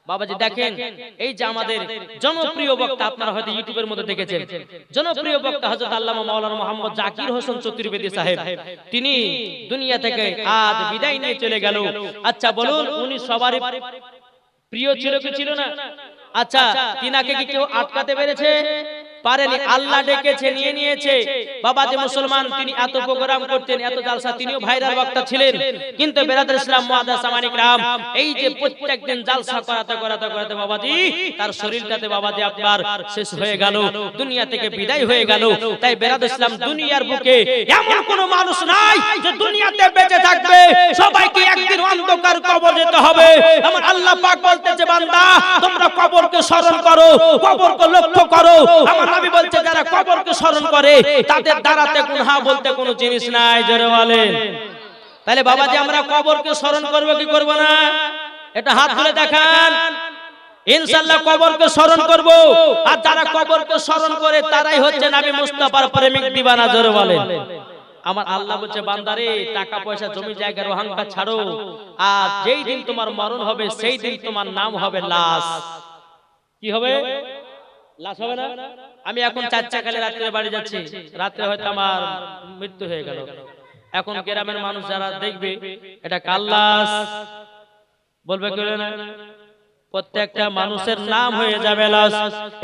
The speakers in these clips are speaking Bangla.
বাবাজি দেখেন, এই যে আমাদের জনপ্রিয় বক্তা, আপনারা হয়তো ইউটিউবের মধ্যে দেখেছেন, জনপ্রিয় বক্তা হযরত আল্লামা মাওলানা মোহাম্মদ জাকির হোসেন চতুর্বেদী সাহেব, তিনি দুনিয়া থেকে আজ বিদায় নিয়ে চলে গেল। আচ্ছা বলুন, উনি সবারই প্রিয় ছিল কি ছিল না? আচ্ছা, তিনাকে কি কেউ আটকাতে পেরেছে? পারেনি। আল্লাহ ডেকেছে, নিয়ে নিয়েছে। বাবা যে মুসলমান, তিনি এত প্রোগ্রাম করতেন, এত জালসা, তিনিও ভাইরাল বক্তা ছিলেন। কিন্তু বেরাদর ইসলাম মুআদ্দাস সামানি کرام, এই যে প্রত্যেকদিন জালসা করাতে করাতে করাতে বাবাজি তার শরীরটাতে বাবাজি আপনার শেষ হয়ে গেল, দুনিয়া থেকে বিদায় হয়ে গেল। তাই বেরাদর ইসলাম, দুনিয়ার বুকে এমন কোনো মানুষ নাই যে দুনিয়াতে বেঁচে থাকবে। সবাইকে একদিন অন্ধকার কবর যেতে হবে। আমার আল্লাহ পাক বলতেছে, বান্দা তোমরা কবরকে স্মরণ করো, কবরকে লক্ষ্য করো। আমার নবী বলছে, যারা কবরকে স্মরণ করে তাদের দ্বারাতে গুনাহ বলতে কোনো জিনিস নাই। জোরে বলেন। তাহলে বাবাজি আমরা কবরকে স্মরণ করব কি করব না? এটা হাত তুলে দেখান। ইনশাআল্লাহ কবরকে স্মরণ করব। আর যারা কবরকে স্মরণ করে তারাই হচ্ছে নবী মুস্তাফার প্রেমিক দিওয়ানা। জোরে বলেন। আমার আল্লাহ বলছে, বান্দারে টাকা পয়সা জমি জায়গার অহংকার ছাড়ো, আর যেই দিন তোমার মরণ হবে সেই দিন তোমার নাম হবে লাশ। কি হবে? লাশ হবে না? আমি এখন 4 চাকালে রাত্রে বাড়ি যাচ্ছি, রাত্রে হয়তো আমার মৃত্যু হয়ে গেল। এখন গ্রামের মানুষ যারা দেখবে এটা কার লাশ বলবে কেউ না? প্রত্যেকটা মানুষের নাম হয়ে যাবে লাশ।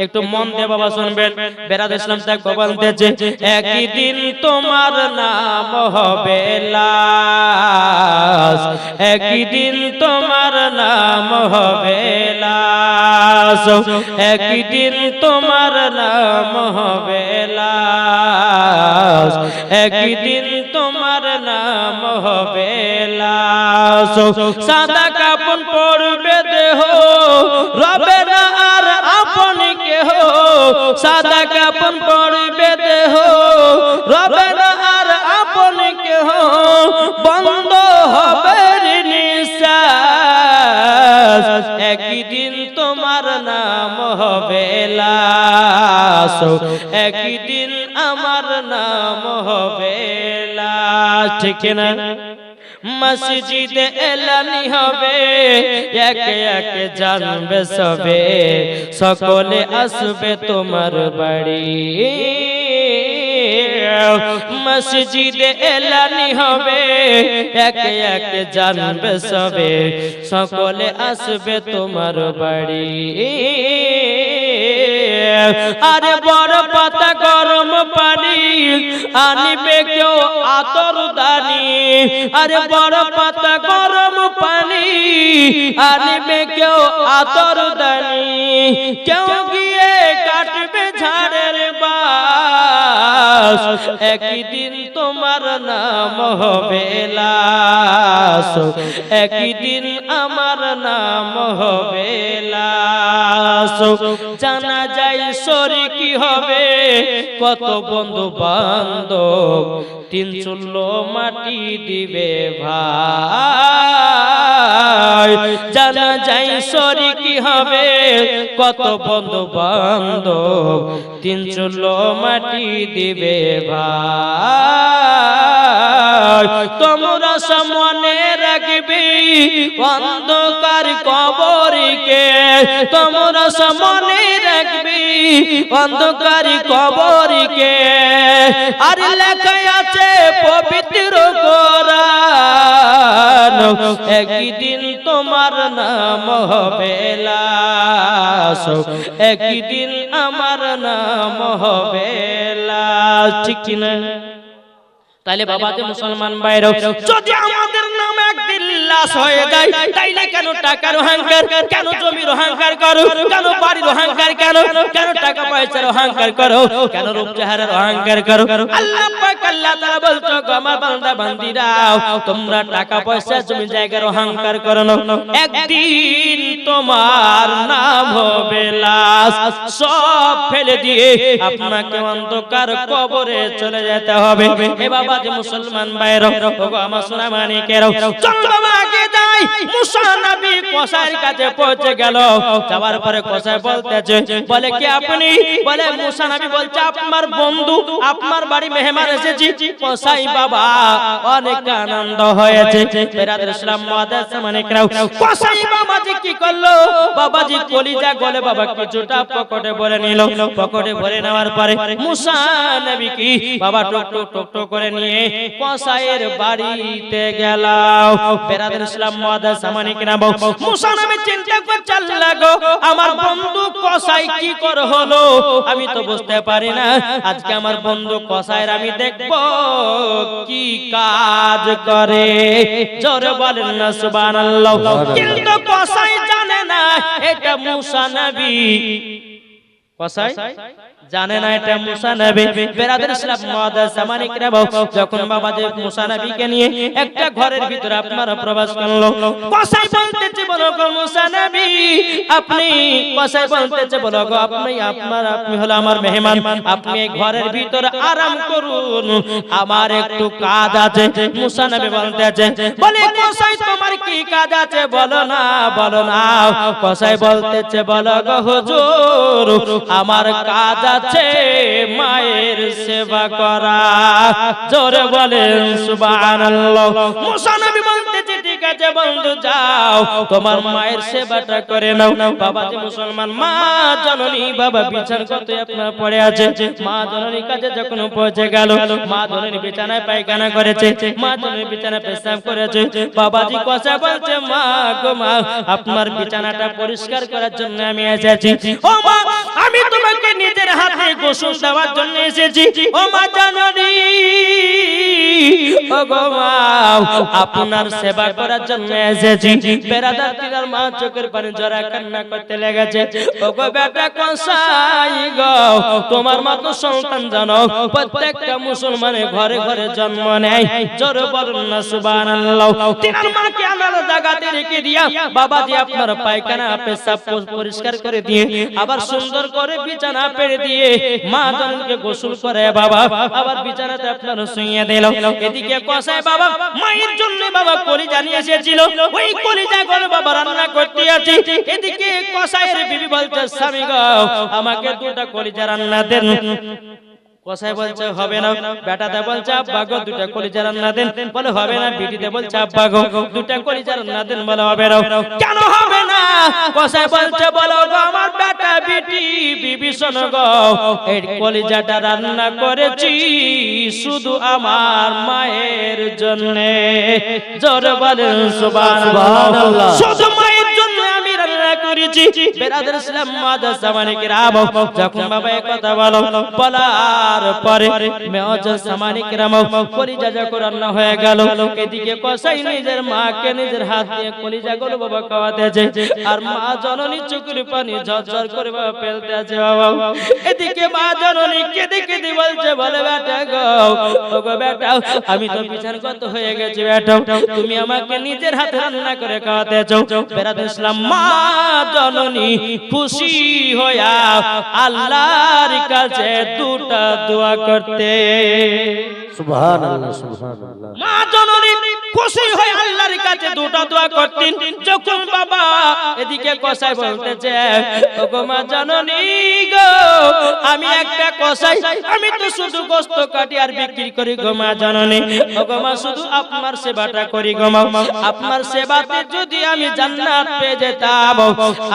একটু মন দিয়ে বাবা শুনবেন। বেরাদর ইসলাম তাই বলতেছে, একদিন তোমার নাম হবে লাশ, একদিন তোমার নাম হবে লাশ, একদিন তোমার নাম হবে লাশ, একদিন তোমার নাম হবে লাশ। সাদা কাপড় পরবে দেহ, রবে না আর আপন কেহ। সাদা কাপড় পরবে দেহ, রবে না আর আপন কেহ। বন্ধ হবে নিঃশ্বাস, একদিন তোমার নাম হবে লাশ, একদিন আমার নাম হবে লাশ। ঠিক না? মসজিদে এলানি হবে, একে একে জানবে সবে, সকলে আসবে তোমার বাড়ি। মসজিদে এলানি হবে, একে একে জানবে সবে, সকলে আসবে তোমার বাড়ি। আরে বড় পাতা গরম পানি আনিবে কেউ আতর দানি, আরে বড় পাতা গরম পানি আনিবে কেউ আতর দানি। কেউ গিয়ে কাটবে ঝাড়ের বাস, একদিন তোমার নাম হবে লাশ, একদিন আমার নাম হবে লাশ। জানা যায় শরীকি হবে কত বন্ধু বান্ধব, 3 চুলো মাটি দিবে ভাই। জানা যায় শরীকি হবে কত বন্ধু বান্ধব, 3 চুলো মাটি দিবে ভাই। তোমরা সামনে রাখবে অন্ধকার কবরকে, তোমরা সামনে রাখবে অন্ধকার কবরকে। আর লেখা আছে পবিত্র কোরআন, একদিন তোমার নাম হবে লাশ, একদিন আমার নাম হবে লাশ। ঠিক কিনা? তাহলে বাবা যে মুসলমান ভাইরা, যদি আমাদের নাম একদিন লাশ হয়ে যায়, তাইলে কেন টাকার অহংকার, কেন জমির অহংকার করো, কেন বাড়ির অহংকার, কেন কেন টাকা পয়সার অহংকার করো, কেন রূপ চেহারার অহংকার করো? আল্লাহ পাক আল্লাহ তাআলা বলছো, আমার বান্দা বান্দীরা, তোমরা টাকা পয়সা জমি জায়গার অহংকার করো না, একদিন তোমার নাম হবে লাশ। সব ফেলে দিয়ে আপনাকে অন্ধকার কবরে চলে যেতে হবে। এ বাবা যে মুসলমান ভাইরা, ওগো আমার সোনা মানিকেরা, চলো আগে যাই মুসা নবী কসাইয়ের কাছে পৌঁছে গেল। যাওয়ার পরে কসাই বলতেছে, বলে কি আপনি? বলে মুসা নবী বলছে আপনার বন্ধু, আপনার বাড়ি মেহমান এসেছি। কসাই বাবা অনেক আনন্দ হয়েছে। বেরাদের ইসলাম মুআদ্দাস মানে কেউ কসাই বাবাজি কি করলো? বাবাজি কলিজা গলে বাবা কিছুটা পকেটে ভরে নিল। পকেটে ভরে নেওয়ার পরে মুসা নবী কি বাবা টক টক টক টক করে নিয়ে কসাইয়ের বাড়িতে গেল। বেরাদের ইসলাম মুআদ্দাস মানে কেউ মুসা নবী চিন্তা করতে লাগলো, আমার বন্ধু কসাই কি করে হলো আমি তো বুঝতে পারি না। আজকে আমার বন্ধু কসাইয়ের আমি দেখব কি কাজ করে। জোরে বলেন না সুবহানাল্লাহ। কিন্তু কসাই জানে না এটা মুসা নবী। কসাই জানে না এটা মুসা নবী। বেরাদের ইসলাম মুআদ্দাস মানে কেউ যখন বাবাজি মুসা নবীকে নিয়ে একটা ঘরের ভিতরে আপনারা প্রবেশ করলো, কসাই বলতেছে বলো গো মুসা নবী আপনি, কসাই বলতেছে বলো গো আপনি, আপনি হলো আমার মেহমান, আপনি এই ঘরের ভিতরে আরাম করুন, আমার একটু কাজ আছে। মুসা নবী বলতেছে, বলে কসাই তোমার কি কাজ আছে বলো না, বলো না। কসাই বলতেছে বলো গো হুজুর আমার কাজ আছে মায়ের সেবা করা। জোরে বলেন সুবহানাল্লাহ। মুসা নবী বলতেছে ঠিক আছে বন্ধু যাও তোমার মায়ের সেবাটা করে নাও। বাবাজি মুসলমান মা জননী বাবা বিছানা করতে আপনার পড়ে আছে। মা জননীর কাছে যখন পৌঁছে গেল, মা জননী বিছানায় পায়খানা করেছে, মা জননী বিছানায় পেশাব করেছে। বাবাজি কসা বলছে মা গো মা আপনার বিছানাটা পরিষ্কার করার জন্য আমি এসেছি। ও মা আমি তোমাকে নিজের হাতে গোসল দেওয়ার জন্য এসেছি। ও মা জননী ও গো মা আপনার সেবা করার জন্য এসেছি। বেরাদার তিনার মা চোখের পানি জড়া কান্না করতে লেগেছে। ও গো বেটা কসাই গো তোমার মা তো সন্তান জানো প্রত্যেকটা মুসলমানের ঘরে ঘরে জন্ম নেয়। জোরে বলুন না সুবহানাল্লাহ। তিনার মাকে আলাদা জায়গাতে রেখে দিয়া বাবাজি আপনার পায়খানা পেশাব পরিষ্কার করে দিয়ে আবার সুন্দর করে বিছানা পেরে দিয়ে মা জননীকে গোসল করে বাবা আবার বিছানাতে আপনার শুইয়ে দিল। এদিকে কসাই বাবা মায়ের জন্য বাবা কলিজা নিয়ে এসেছিল, ওই কলিজা করে বাবা রান্না করতে আছে। এদিকে কসাইয়ের বিবি বলছে স্বামী গো আমাকে দুটা কলিজা রান্না দেন। কসাই বলছে হবে না। বেটাতে বলছে আব্বা গো দুটা কলিজা রান্না দেন, বলে হবে না। বিটিতে বলছে আব্বা গো দুটা কলিজা রান্না দেন, বলে হবে না। কেন হবে না? কসাই বলছে বলো গো আমার বেটা বিটি বিবি শোনো গো এই কলিজাটা রান্না করেছি শুধু আমার মায়ের জন্য। জোরে বলেন সুবহানাল্লাহ। শুধু মায়ের জন্য আমি রান্না করেছি। বেরাদার ইসলাম মুআদ্দাস মানে কিরাম যখন বাবা এই কথা বলো বলার পরে মুআদ্দাস মানে কিরাম কলিজা যখন রান্না হয়ে গেল, এদিকে কসাই নিজের মাকে নিজের হাত দিয়ে কলিজা গুলো বাবা খাওয়াতেছে আর মা জননী চোখের পানি ঝরঝর করে বাবা ফেলতে আছে বাবা। এদিকে মা জননী কেঁদে কেঁদে বলছে বলে বেটা গো ও গো বেটা আমি তো বিছানা কত হয়ে গেছি বেটা, তুমি আমাকে নিজের হাতে রান্না করে খাওয়াতেছো। বেরাদার ইসলাম মা জননী খুশি হইয়া আল্লাহর কাছে দুটা দোয়া করতে। সুবহানাল্লাহ সুবহানাল্লাহ। মা জননী খুশি হয়ে আল্লাহর কাছে দুটো দোয়া করতেন। যখন বাবা এদিকে কসাই বলতেছে ওগো মা জননী গো আমি একটা কসাই, আমি তো শুধু গোশত কাটি আর বিক্রি করি গো মা জননী। ওগো মা শুধু আপনার সেবাটা করি গো মা, আপনার সেবাতে যদি আমি জান্নাত পেয়ে যেতাম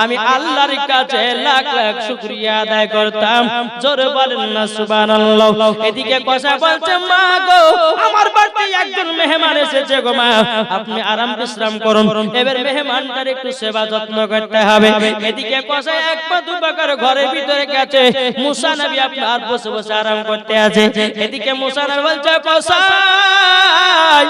আমি আল্লাহর কাছে লাখ লাখ শুকরিয়া আদায় করতাম। জোরে বলেন না সুবহানাল্লাহ। এদিকে কসাই বলছে মা গো আমার বাড়িতে একজন মেহমান এসেছে গো মা আপনি আরাম বিশ্রাম করুন, এবার মেহমানটার একটু সেবা যত্ন করতে হবে। এদিকে কসাই এক পা দু পা করে ঘরের ভিতরে গেছে, মুসা নবী আপনার বসে বসে আরাম করতে আছে। এদিকে মুসা নবী বলছে কসাই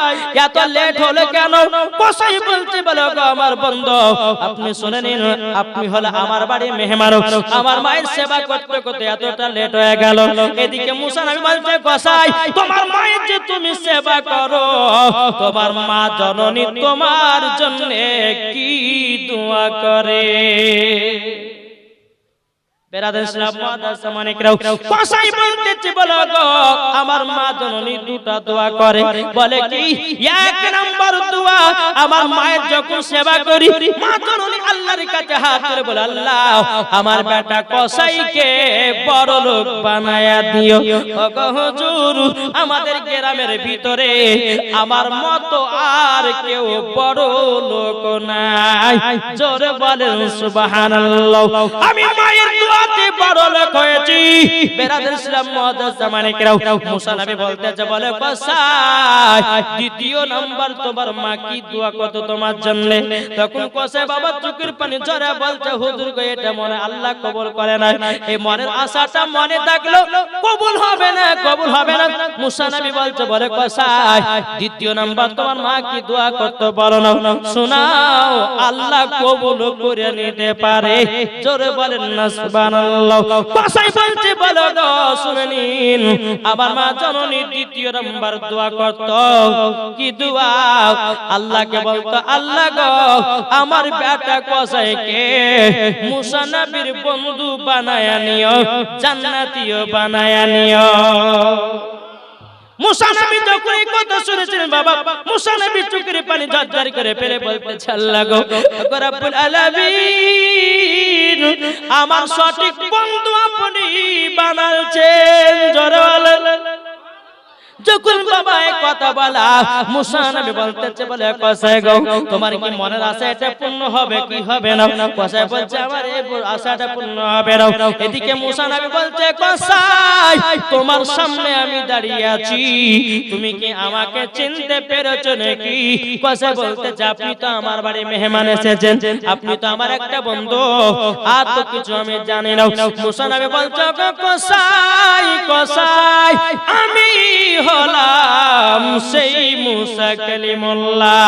এত লেট হলো কেন? কসাই বলছে বলো গো আমার বন্ধু আপনি শুনে নিন আপনি হলো আমার বাড়ি মেহমান, আমার মায়ের সেবা করতে করতে এতটা লেট হয়ে গেল। এদিকে মুসা নবী বলছে কসাই তোমার মায়ের যে তুমি সেবা করো তোমার মা জননী তোমার জন্য কি দোয়া করে? বেরাদার ইসলাম মাদ্রাসা মানিকরাও কসাই বলতেছে বলো গো আমার মা জননী দুটা দোয়া করে বলে কি এক নাম্বার দোয়া আমার মায়ের যখন সেবা করি মা জননী আল্লাহর কাছে হাত তুলে বলে আল্লাহ আমার বেটা কসাইকে বড় লোক বানায়া দিও ওগো হুজুর আমাদের গ্রামের ভিতরে আমার মতো আর কেউ বড় লোক নাই জোরে বলেন সুবহানাল্লাহ আমি মায়ের দোয়াতে বড় লোক হয়েছি বেরাদার ইসলাম মাদ্রাসা মানিকরাও মুসা নবী বলতেছে বলে কসাই দ্বিতীয় নাম্বার তোমার মা কি দোয়া করত তোমার জন্য তখন কসাই বাবা চোখের পানি ঝরে বলছে হুজুর গো এটা মনে আল্লাহ কবুল করে না এই মনের আশাটা মনে থাকলো কবুল হবে না মুসা নবী বলছে বলে কসাই দ্বিতীয় নাম্বার তোমার মা কি দোয়া করতে পারো না শোনাও আল্লাহ কবুল করে নিতে পারে জোরে বলেন না সুবহানাল্লাহ কসাই বলছে বলো গো শুনে নিন আমার মা জননী দ্বিতীয় নাম্বার দোয়া করত কি দোয়া আল্লাহকে বলতো আল্লাহ গো আমার বেটা কসাইকে মুসা নবীর বন্ধু বানায়া নিও জান্নাতীয় বানায়া নিও মুসা নবী যখন এই কথা শুনেছিলেন বাবা মুসা নবী চোখের পানি ঝরঝর করে ফেলে বলতেছে আল্লাহ গো রব্বুল আলামিন আমার সঠিক বন্ধু আপনি বানালছেন জোরে বলেন যখন বাবা এই কথা বলা মুসা নবী বলতেছে বলে কসাই গো তোমার কি মনের আশা এটা পূর্ণ হবে কি হবে না কসাই বলছে আমার এই আশাটা পূর্ণ হবে না এদিকে মুসা নবী বলছে কসাই তোমার সামনে আমি দাঁড়িয়ে আছি তুমি কি আমাকে চিনতে পেরেছো নাকি কসাই বলতেছে আপনি তো আমার বাড়ি মেহমান এসেছেন আপনি তো আমার একটা বন্ধু আর তো কিছু আমি জানি না মুসা নবী বলছে কসাই কসাই আমি হলাম সেই মুসা কালিমুল্লাহ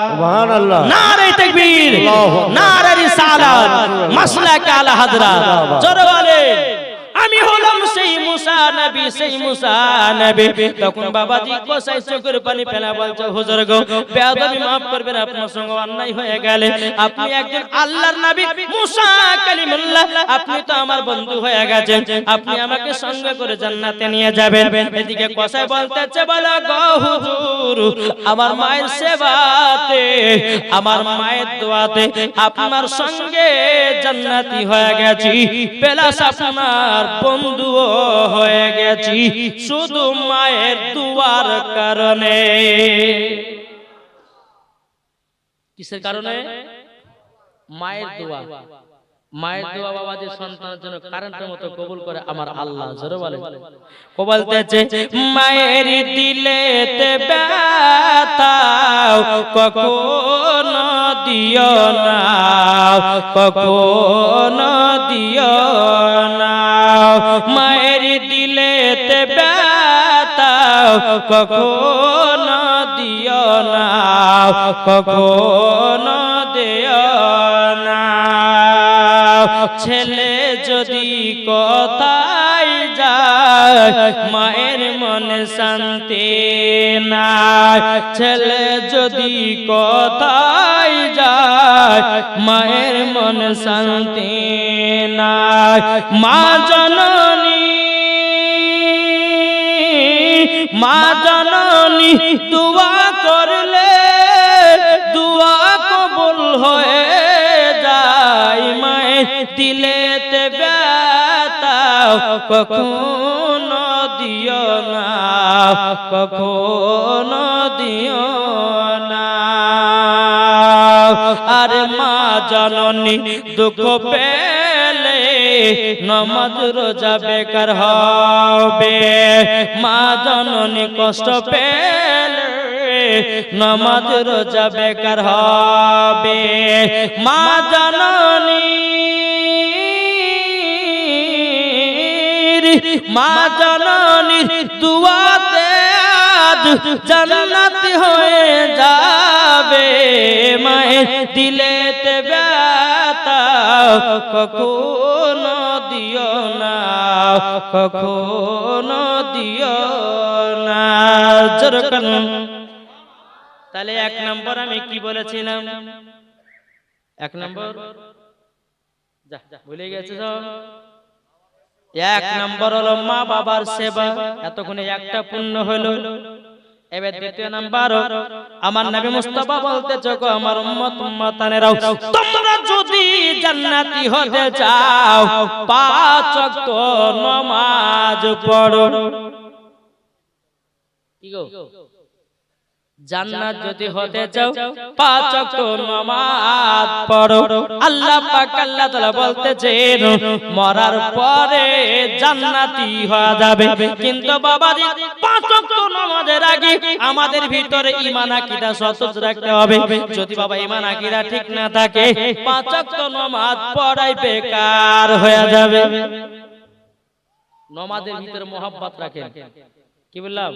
সুবহানাল্লাহ নারে তাকবীর নারে রিসালাত মাসলাক আলা হযরত জোরে বলে আমি হলাম সেই মুসা নবী তখন বাবাজি কসাই চোখের পানি ফেলা বলছে হুজুর গো বেয়াদবি maaf করবেন আপনার সঙ্গে অন্যায় হয়ে গেলে আপনি একজন আল্লাহর নবী মুসা কালিমুল্লাহ আপনি তো আমার বন্ধু হয়ে গেছেন আপনি আমাকে সঙ্গে করে জান্নাতে নিয়ে যাবেন এদিকে কসাই বলতেছে বলো গো হুজুর আমার মায়ের সেবাতে আমার মায়ের দোয়াতে আপনার সঙ্গে জান্নাতি হয়ে গেছি প্লাস আপনার বন্ধু হয়ে গেছি শুধু মায়ের দুয়ার কারণে কিসের কারণে মায়ের দোয়া বাবাজি সন্তানের জন্য কারেন্টের মতো কবুল করে আমার আল্লাহ জোরে বলে বলতেছে মায়ের দিলেতে ব্যথা কখনো দিও না কখনো দিও না মায়ের দিলেতে ব্যথা কখনো দিও না কখনো দিও না ছেলে যদি কোথায় যায় মায়ের মনে শান্তি নাই ছেলে যদি কোথায় যায় মায়ের মনে শান্তি নাই মা জননী দোয়া করলে দোয়া কবুল হয়ে যায় মায়ের দিলেতে ব্যথা কখনো দিও না কখনো দিও না আর মা জননী দুঃখ পেলে নামাজ রোজা বেকার হবে মা জননী কষ্ট পেলে নামাজ রোজা বেকার হবে মা জননীর দুয়াতে আজ জান্নাত হয়ে যাবে মায়ের দিলেতে ব্যথা কখনো দিও না কখনো দিও না যেরকম তাহলে এক নম্বর আমি কি বলেছিলাম এক নম্বর যা ভুলে গেছে সব। এক নম্বর হলো মা বাবার সেবা, এতক্ষণে একটা পূর্ণ হলো। এবার দ্বিতীয় নাম্বার আমার নবী মুস্তাফা বলতেছে গো আমার উম্মত উম্মতানেরাও, তোমরা যদি জান্নাতি হতে চাও 5 ওয়াক্ত নামাজ পড়ো। কি গো, জান্নাত যদি হতে চাও 5 ওয়াক্ত নামাজ পড়ো। আল্লাহ পাক আল্লাহ তাআলা বলতেছেন মরার পরে জান্নাতি হওয়া যাবে, কিন্তু বাবাজি 5 ওয়াক্ত নামাজের আগে আমাদের ভিতরে ঈমান আকীদা সতেজ রাখতে হবে। যদি বাবা ঈমান আকীদা ঠিক না থাকে 5 ওয়াক্ত নামাজ পড়াই বেকার হয়ে যাবে। নামাজের ভিতরে মোহাব্বত রাখেন। কি বললাম?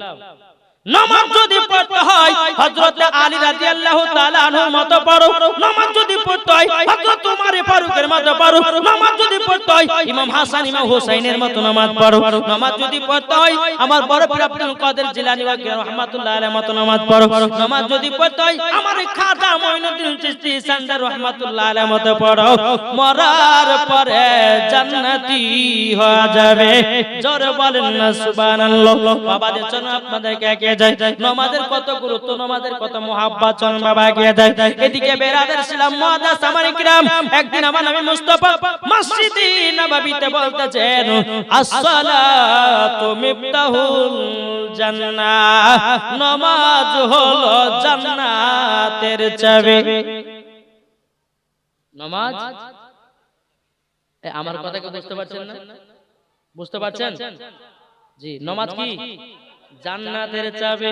নামাজ যদি পড়তে হয় হযরত আলী রাদিয়াল্লাহু তাআলা আনহুর মতো পড়ো, নামাজ যদি পড়তে হয় হযরত উমর ফারুকের মতো পড়ো, নামাজ যদি পড়তে হয় ইমাম হাসান ইমাম হুসাইনের মতো নামাজ পড়ো, নামাজ যদি পড়তে হয় আমার বড় পীর আব্দুল কাদের জিলানী রাহমাতুল্লাহ আলাইহির মতো নামাজ পড়ো, নামাজ যদি পড়তে হয় আমার খাজা মঈনুদ্দিন চিশতি সান্দার রাহমাতুল্লাহ আলাইহির মতো পড়ো। মরার পরে জান্নাতি হয়ে যাবে। জোরে বলেন না সুবহানাল্লাহ। বাবাদের জন্য আপনাদেরকে এগিয়ে যায় নামাজের কত গুরুত্ব, নামাজের কত মুহাব্বত, চল বাবা এগিয়ে যায়। এদিকে বেরাদার ছিলাম মুআদ্দাস সামারি কিরাম, একদিন আমার নবী মুস্তাফা মসজিদে নববীতে বলতেছেন আসসালাতু মিফতাহুল জান্নাহ, নামাজ হলো জান্নাতের চাবি। নামাজ, আমার কথা কি বুঝতে পারছেন না? বুঝতে পারছেন? জি, নামাজ কি জান্নাতের চাবি।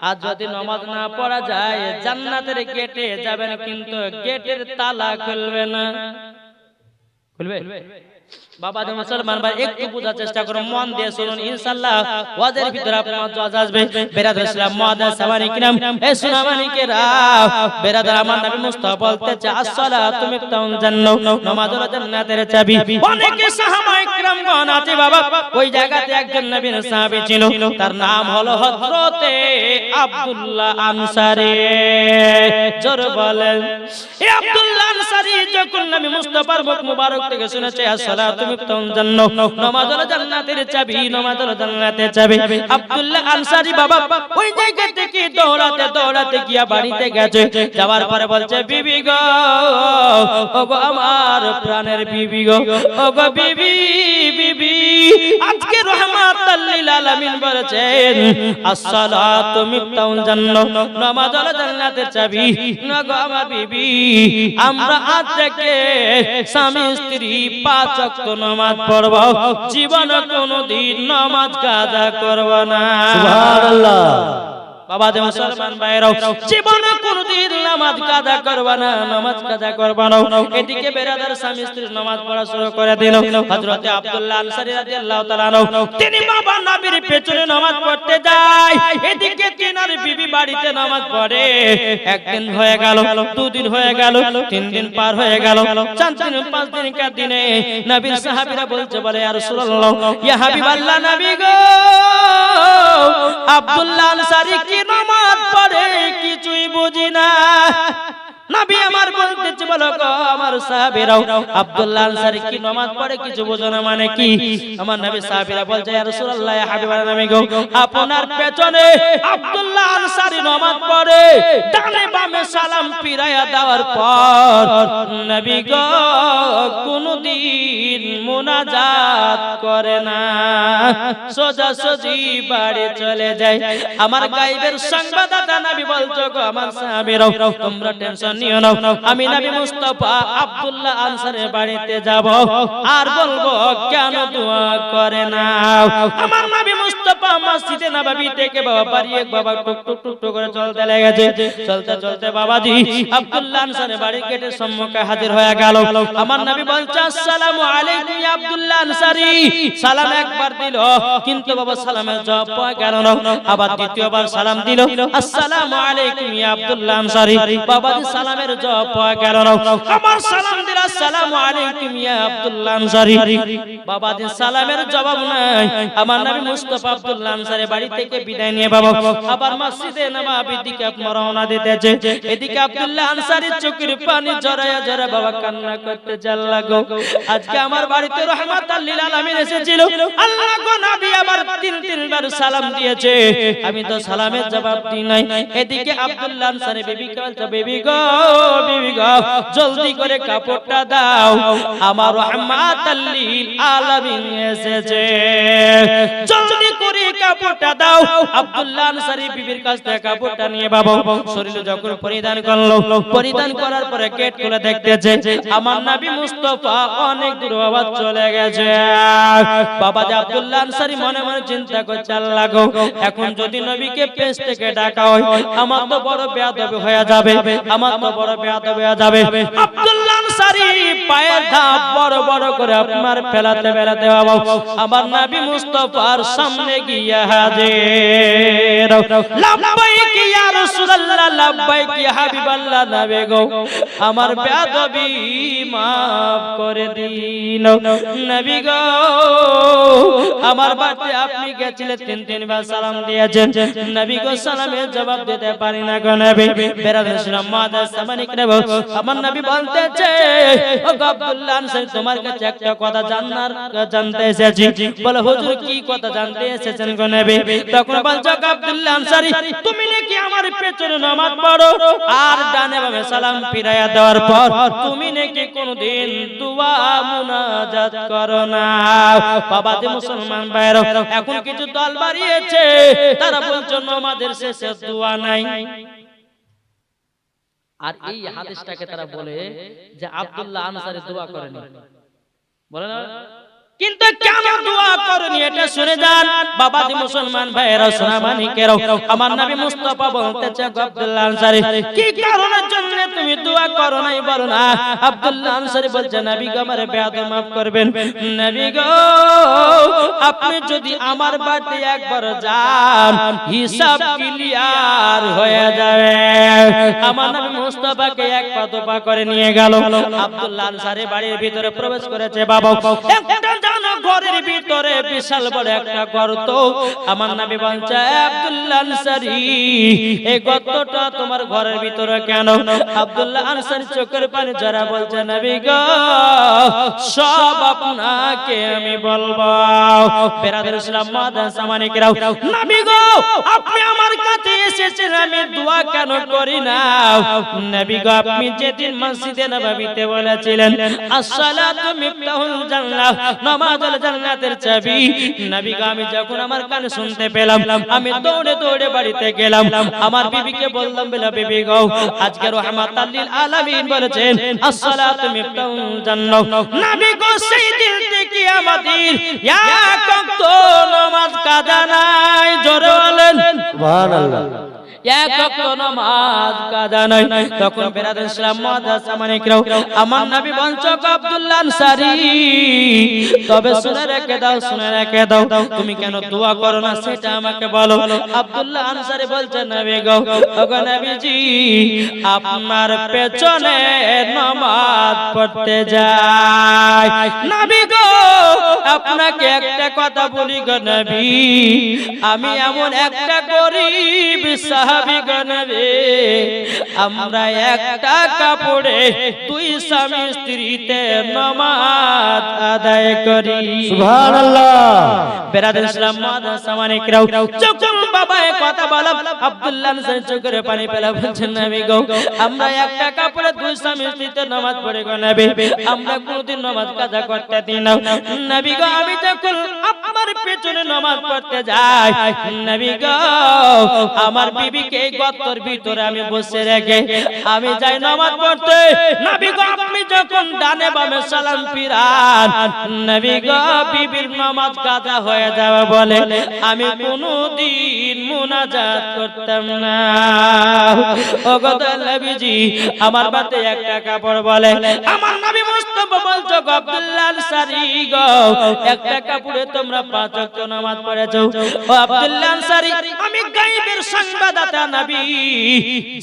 আর যদি নামাজ না পড়া যায় জান্নাতের গেটে যাবেন, কিন্তু গেটের তালা খুলবে না। খুলবে? বাবা যে মুসলমান ভাই একটু বোঝার চেষ্টা করুন, মন দিয়ে শুনুন, ইনশাআল্লাহ ওয়াজের ভিতরে আপনার ওয়াজ আসবে। বেরাদার ইসলাম মুআদ্দাস সামারি কিরাম, এই সুনামানিকেরা, বেরাদার আমার নবী মুস্তাফা বলতেছে আসসালাতু মিফতাহুল জান্নাহ, নামাজ হলো জান্নাতের চাবি। অনেকে সাহাবায়ে কিরামগণ আছে বাবা, ওই জায়গাতে একজন নবীর সাহাবী ছিল, তার নাম হলো হযরতে আব্দুল্লাহ আনসারী। জোরে বলেন এই আব্দুল্লাহ আনসারী যখন নবী মুস্তাফার মুখ মুবারক থেকে শুনেছে আসসালাতু মিফতাহুল জান্নাহ, নামাজ হলো জান্নাতের চাবি, নামাজ হলো জান্নাতের চাবি, আব্দুল্লাহ আনসারী বাবা ওই জায়গা থেকে দৌড়াতে দৌড়াতে গিয়া বাড়িতে গেছে। যাওয়ার পরে বলছে বিবি গো, ওগো আমার প্রাণের বিবি গো, ওগো বিবি, বিবি আজকে রাহমাতাল লিল আলামিন বলেছেন আসসালাতু মিফতাহুল জান্নাহ, নামাজ হলো জান্নাতের চাবি। না গো আমার বিবি, আমরা আজ থেকে স্বামী স্ত্রী 5 ওয়াক্ত নামাজ পড়ব, জীবনে কোনদিন নামাজ কাজা করব না। সুবহানাল্লাহ। বাবা যে মুসলমান ভাইরাও, জীবনে কোনদিন নামাজ কাজা করব না, নামাজ কাজা করব না। এদিকে বেরাদার স্বামী স্ত্রী নামাজ পড়া শুরু করে দিল। হযরত আব্দুল্লাহ আনসারী রাদিয়াল্লাহু তাআলা আনহু তিনি বাবা নবীর পেছনে নামাজ পড়তে যায়, এদিকে তিনার বিবি বাড়িতে নামাজ পড়ে। একদিন হয়ে গেল, দুদিন হয়ে গেল, 3 দিন পার হয়ে গেল, 4 দিন 5 দিনকার দিনে নবীর সাহাবীরা বলছে বলে ইয়া রাসূলুল্লাহ, ইয়া হাবিবাল্লাহ, নবী গো আব্দুল্লাহ আনসারী কি নামাজ পড়ে কিছুই বুঝি না। নবী আমার বলতেছে বলো গো আমার সাহাবীরাও, আব্দুল্লাহ আনসারী কি নামাজ পড়ে কিছু বুঝো না মানে কি? আমার নবী সাহাবীরা বলছে ইয়া রাসূলুল্লাহ, ইয়া হাবিবাল্লাহ, নবী গো আপনার পেছনে আব্দুল্লাহ আনসারী নামাজ পড়ে, ডানে বামে সালাম ফিরায়া দেওয়ার পর নবী গো কোনদিন মুনাজাত করে না, সোজাসুজি বাড়ি চলে যায়। আমার গায়বের সংবাদদাতা নবী বলছো গো আমার সাহাবীরাও, তোমরা টেনশন নিও না, আমি নবী মুস্তাফা আব্দুল্লাহ আনসারীর বাড়িতে যাব আর বলবো কেন দোয়া করে না। আমার নবী মুস্তাফা মসজিদে নববী থেকে বাবা বাড়ি এক বাবা টুক টুক টুক টুক করে চলতে লেগেছে। চলতে চলতে বাবাজি আব্দুল্লাহ আনসারীর বাড়ির গেটের সম্মুখে হাজির হয়ে গেল। আমার নবী বলছে আসসালামু আলাইকুম ইয়া আব্দুল্লাহ আনসারী। সালাম একবার দিল, কিন্তু বাবা সালামের জবাব পাওয়া গেল না। আবার দ্বিতীয়বার সালাম দিল, আসসালামু আলাইকুম ইয়া আব্দুল্লাহ আনসারী। বাবাজি সালামের জবাব পাওয়া গেল না। আবার সালাম দিল, আসসালামু আলাইকুম ইয়া আব্দুল্লাহ আনসারী। বাবাজি সালামের জবাব নাই। আমার নবী মুস্তাফা আব্দুল্লাহ আব্দুল্লাহ আনসারী বাড়ি থেকে বিদায় নিয়ে বাবা আবার মসজিদে নববীর দিকে আপনারা রওনা দিতেছে। এদিকে আব্দুল্লাহ আনসারীর চোখের পানি জড়ায়া জড়া বাবা কান্না করতে চাল লাগো। আজকে আমার বাড়িতে রহমাতাল লিল আলামিন এসেছিল, আল্লাহ গো নবী আমার তিনবার সালাম দিয়েছে, আমি তো সালামের জবাব দিই নাই। এদিকে আব্দুল্লাহ আনসারী বিবিকে বলছে, বিবি গো জলদি করে কাপড়টা দাও, আমার রহমাতাল লিল আলামিন এসেছে, জলদি করে কাপড়টা দাও। আব্দুল্লাহ আনসারী বিবির কাছ থেকে কাপড়টা নিয়ে বাবা শরীরে যখন পরিধান করলো, পরিধান করার পরে গেট খুলে দেখতেছে আমার নবী মুস্তাফা অনেক দূর বাবা চলে গেছে। বাবা যে আব্দুল্লাহ আনসারী মনে মনে চিন্তা করছে, আল্লাহ গো এখন যদি নবীকে পেছ থেকে ডাকা হয় আমার তো বড় বেয়াদবি হয়ে যাবে, আমার তো বড় বেয়াদবি হয়ে যাবে। আব্দুল্লাহ আনসারী পায়ের ধাপ বড় বড় করে আপনার ফেলাতে ফেলাতে বাবা আমার নবী মুস্তাফার সামনে গিয়ে হাজির। লাব্বাইক ইয়া রাসূলুল্লাহ, লাব্বাইক ইয়া হাবিবাল্লাহ, নবী গো আমার বেয়াদবি maaf করে দিন। নবী গো আমার বাড়িতে আপনি গেছিলেন তিনবার সালাম দিয়েছেন, নবী গো সালামের জবাব দিতে পারি না গো নবী। বেরাদার মাদার সামানিক রে আমার নবী বলতেছে, ও আব্দুল্লাহ আনসারী তোমার কাছে একটা কথা জানতে এসেছি। বলে হুজুর কি কথা জানতে এসেছেন গো নবী? তখন বলছে, আব্দুল্লাহ আনসারী তুমি নাকি আমার পেছনে নামাজ পড়ো আর ডানে বামে সালাম ফিরাইয়া দেওয়ার পর তুমি নাকি কোনদিন দোয়া মুনাজাত করো না। বাবা যে মুসলমান ভাইরা এখন কিছু দল বাড়িয়েছে, তারা বলছে নামাজের শেষে দোয়া নাই। আর এই হাদিসটাকে তারা বলে যে আব্দুল্লাহ আনসারী দোয়া করেনি, বলে না? কিন্তু কেন দোয়া করেনি এটা শুনে যান বাবা দি মুসলমান ভাইরা সোনামানিকেরাও। আমার নবী মুস্তাফা বলতেছে, আব্দুল্লাহ আনসারী কি কারণের জন্য তুমি দোয়া করো নাই বলো না। আব্দুল্লাহ আনসারী বলছে, নবী গো আমারে বেয়াদব maaf করবেন, নবী গো আপনি যদি আমার বাড়িতে একবার যান হিসাব ক্লিয়ার হয়ে যাবে। আমার নবী মুস্তাফাকে এক পা দোপা করে নিয়ে গেল। আব্দুল্লাহ আনসারী বাড়ির ভিতরে প্রবেশ করেছে। বাবা ঘরের ভিতরে বিশাল বড় একটা গর্ত। আমার নবী বলছে, আব্দুল্লাহ আনসারী এই গর্তটা তোমার ঘরের ভিতরে কেন? আব্দুল্লাহ আনসারী চোখের পানি ঝরা বলছে, নবী গো সব আপনাকে আমি বলবো। বেরাদার ইসলাম মাদার সামানিকরাও, নবী গো আপনি আমার কাছে এসেছেন, আমি দোয়া কেন করি না? নবী গো আপনি যেদিন মসজিদে নববীতে বলেছিলেন আসসালাতু মিফতাহুল জান্নাহ, নামাজ হলো জান্নাতের চাবি, নবী গো আমি যখন আমার কানে শুনতে পেলাম আমি দৌড়ে দৌড়ে বাড়িতে গেলাম, আমার বিবিকে বললাম, বলে বিবি গো আজকে রহমাতাল লিল আলামিন বলেছেন আসসালাতু মিফতাহুল জান্নাহ। নবী গো সেই দিন থেকে আমাদের এক ওয়াক্ত নামাজ কাজা নাই, জোরে বলেন সুবহানাল্লাহ। এক ওয়াক্ত নামাজ কাজা নাই। তখন বেরাদার ইসলাম মাদার সামানিকরাও আমার নবী বলছে, আব্দুল্লাহ আনসারী তবে শুনে রেখে দাও, শুনে রেখে দাও, তুমি কেন দোয়া করো না সেটা আমাকে বলো। আব্দুল্লাহ আনসারী বলছে, নবী গো ওগো নবীজি আপনার পেছনে নামাজ পড়তে যাই। নবী গো আপনাকে একটা কথা বলি গো নবী, আমি এমন একটা গরিব সাহাবী গো নবী, আমরা একটা কাপড়ে দুই স্বামী স্ত্রীতে নামাজ আদায় করি। সুবহানাল্লাহ। বেরাদার ইসলাম মাদার সামানিকরাও যখন বাবা এই কথা বলা আব্দুল্লাহ আনসারী চোখের পানি ফেলা বলছেন, নবী গো আমরা একটা কাপড়ে দুই স্বামী স্ত্রীতে নামাজ পড়ি গো নবী, আমরা কোনদিন নামাজ কাজা করতে দিই না। নবী গো আমি যখন আপনার পেছনে নামাজ পড়তে যাই, নবী গো আমার বিবিকে এই গর্তের ভিতরে আমি বসে রেখে আমি যাই নামাজ পড়তে। নবী গো আপনি যখন ডানে বামে সালাম ফিরান, নবী গো বিবির নামাজ কাজা হয়ে যাবে বলে আমি কোনদিন মুনাজাত করতাম না। ওগো নবীজি আমার বাতে একটা কাপড় বলে আমার নবী মুস্তাফা বলছো আব্দুল্লাহ আনসারী গো একটা কাপড়ে তোমরা 5 ওয়াক্ত নামাজ পড়েছো ও আব্দুল্লাহ আনসারী আমি গায়েবের সংবাদদাতা নবী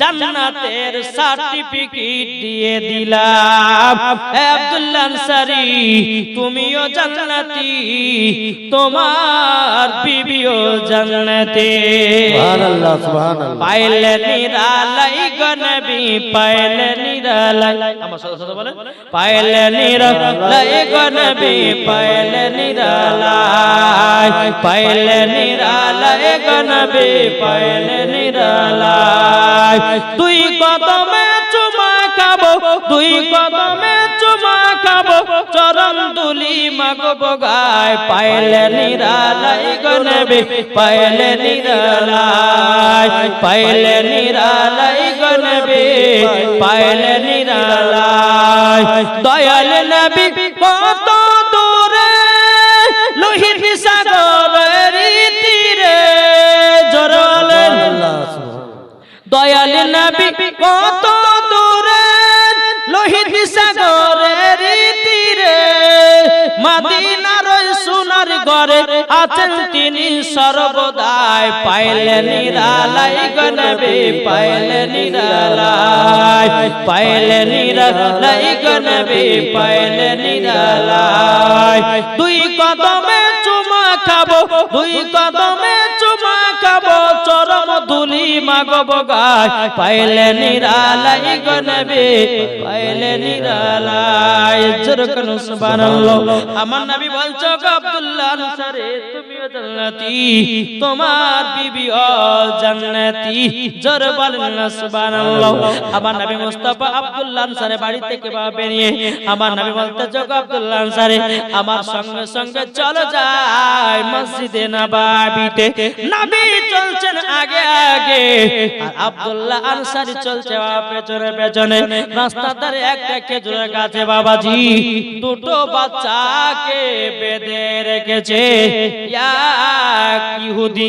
জান্নাতের সার্টিফিকেট দিয়ে দিলাম হে আব্দুল্লাহ আনসারী তুমিও জান্নাতি তোমার বিবিও জান্নাতে সুবহানাল্লাহ সুবহানাল্লাহ পাইলে নিরালাই গো নবী পাইলে নিরালাই আমার সাথে সাথে বলেন পাইলে নিরালাই গো নবী পাইলে নিরালাই পাইলে নিরালাই গো নবী পাইলে নিরালাই দুই কদমে চুমা খাবো দুই কদমে চুমা খাবো চরণ দুলি মাগবো গায় পাইলে নিরালাই গো নবী পাইলে নিরালাই পাইলে নিরালাই গো নবী পাইলে নিরালাই দয়াল নবী কত দূরে লোহিত সাগরের তীরে জড়ালে দয়াল নবী কত দূরে লোহিত সাগরের তীরে মদিনার সোনার ঘরে আছেন তিনি সর্বদাই পাইলে নিরালাই গো নবী পাইলে নিরালাই পাইলে নিরালাই গো নবী পাইলে নিরালাই দুই কদমে চুমা খাবো দুই কদমে চুমা খাবো চরণ ধুলি মাগবো গায় পাইলে নিরালাই গো নবী পাইলে নিরালাই জোরকন সুবহানাল্লাহ আমার নবী বলছো গো আব্দুল্লাহ আনসারী তুমিও জান্নাতি তোমার বিবিও জান্নাতি জোর বলেন না সুবহানাল্লাহ আমার নবী মুস্তাফা আব্দুল্লাহ আনসারী বাড়ি থেকে বেরিয়ে আমার নবী বলতেছো গো আব্দুল্লাহ আনসারী আমার সঙ্গে সঙ্গে চলো যাই মসজিদে নববীতে নবী চলছেন আগে আগে আর আব্দুল্লাহ আনসারী চলছে পেছনে পেছনে রাস্তার ধারে একটা খেজুরের গাছে বাবাজি দুটো বাচ্চাকে বেঁধে রেখেছে এক ইহুদি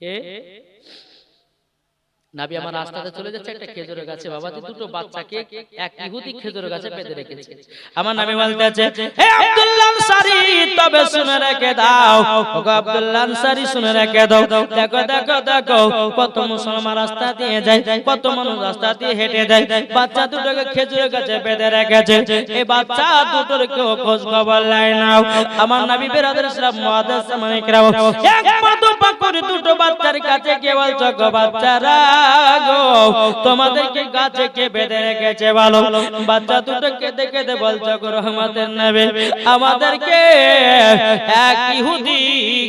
কে নবী আমার রাস্তাতে চলে যাচ্ছে একটা খেজুরের গাছে বাবাজি দুটো বাচ্চাকে এক ইহুদি খেজুরের গাছে বেঁধে রেখেছে আমার নবী বলতেছে হে আব্দুল্লাহ আনসারী তবে শুনে রেখে দাও ওগো আব্দুল্লাহ আনসারী শুনে রেখে দাও দেখো দেখো দেখো কত মুসলমান রাস্তা দিয়ে যায় কত মানুষ রাস্তা দিয়ে হেঁটে যায় বাচ্চা দুটোকে খেজুরের গাছে বেঁধে রেখেছে এই বাচ্চা দুটোর কেউ খোঁজ খবর লাই নাও আমার নবী বেরাদার ইসলাম মুআদ্দাস মানিকরাও এক পা করে দুটো বাচ্চার কাছে কে বলছো গো বাচ্চারা গো তোমাদেরকে গাছে কে বেঁধে রেখেছে ভালো বাচ্চা দুটোকে দেখে বলছো গো রহমতের নবী আমাদেরকে এক ইহুদি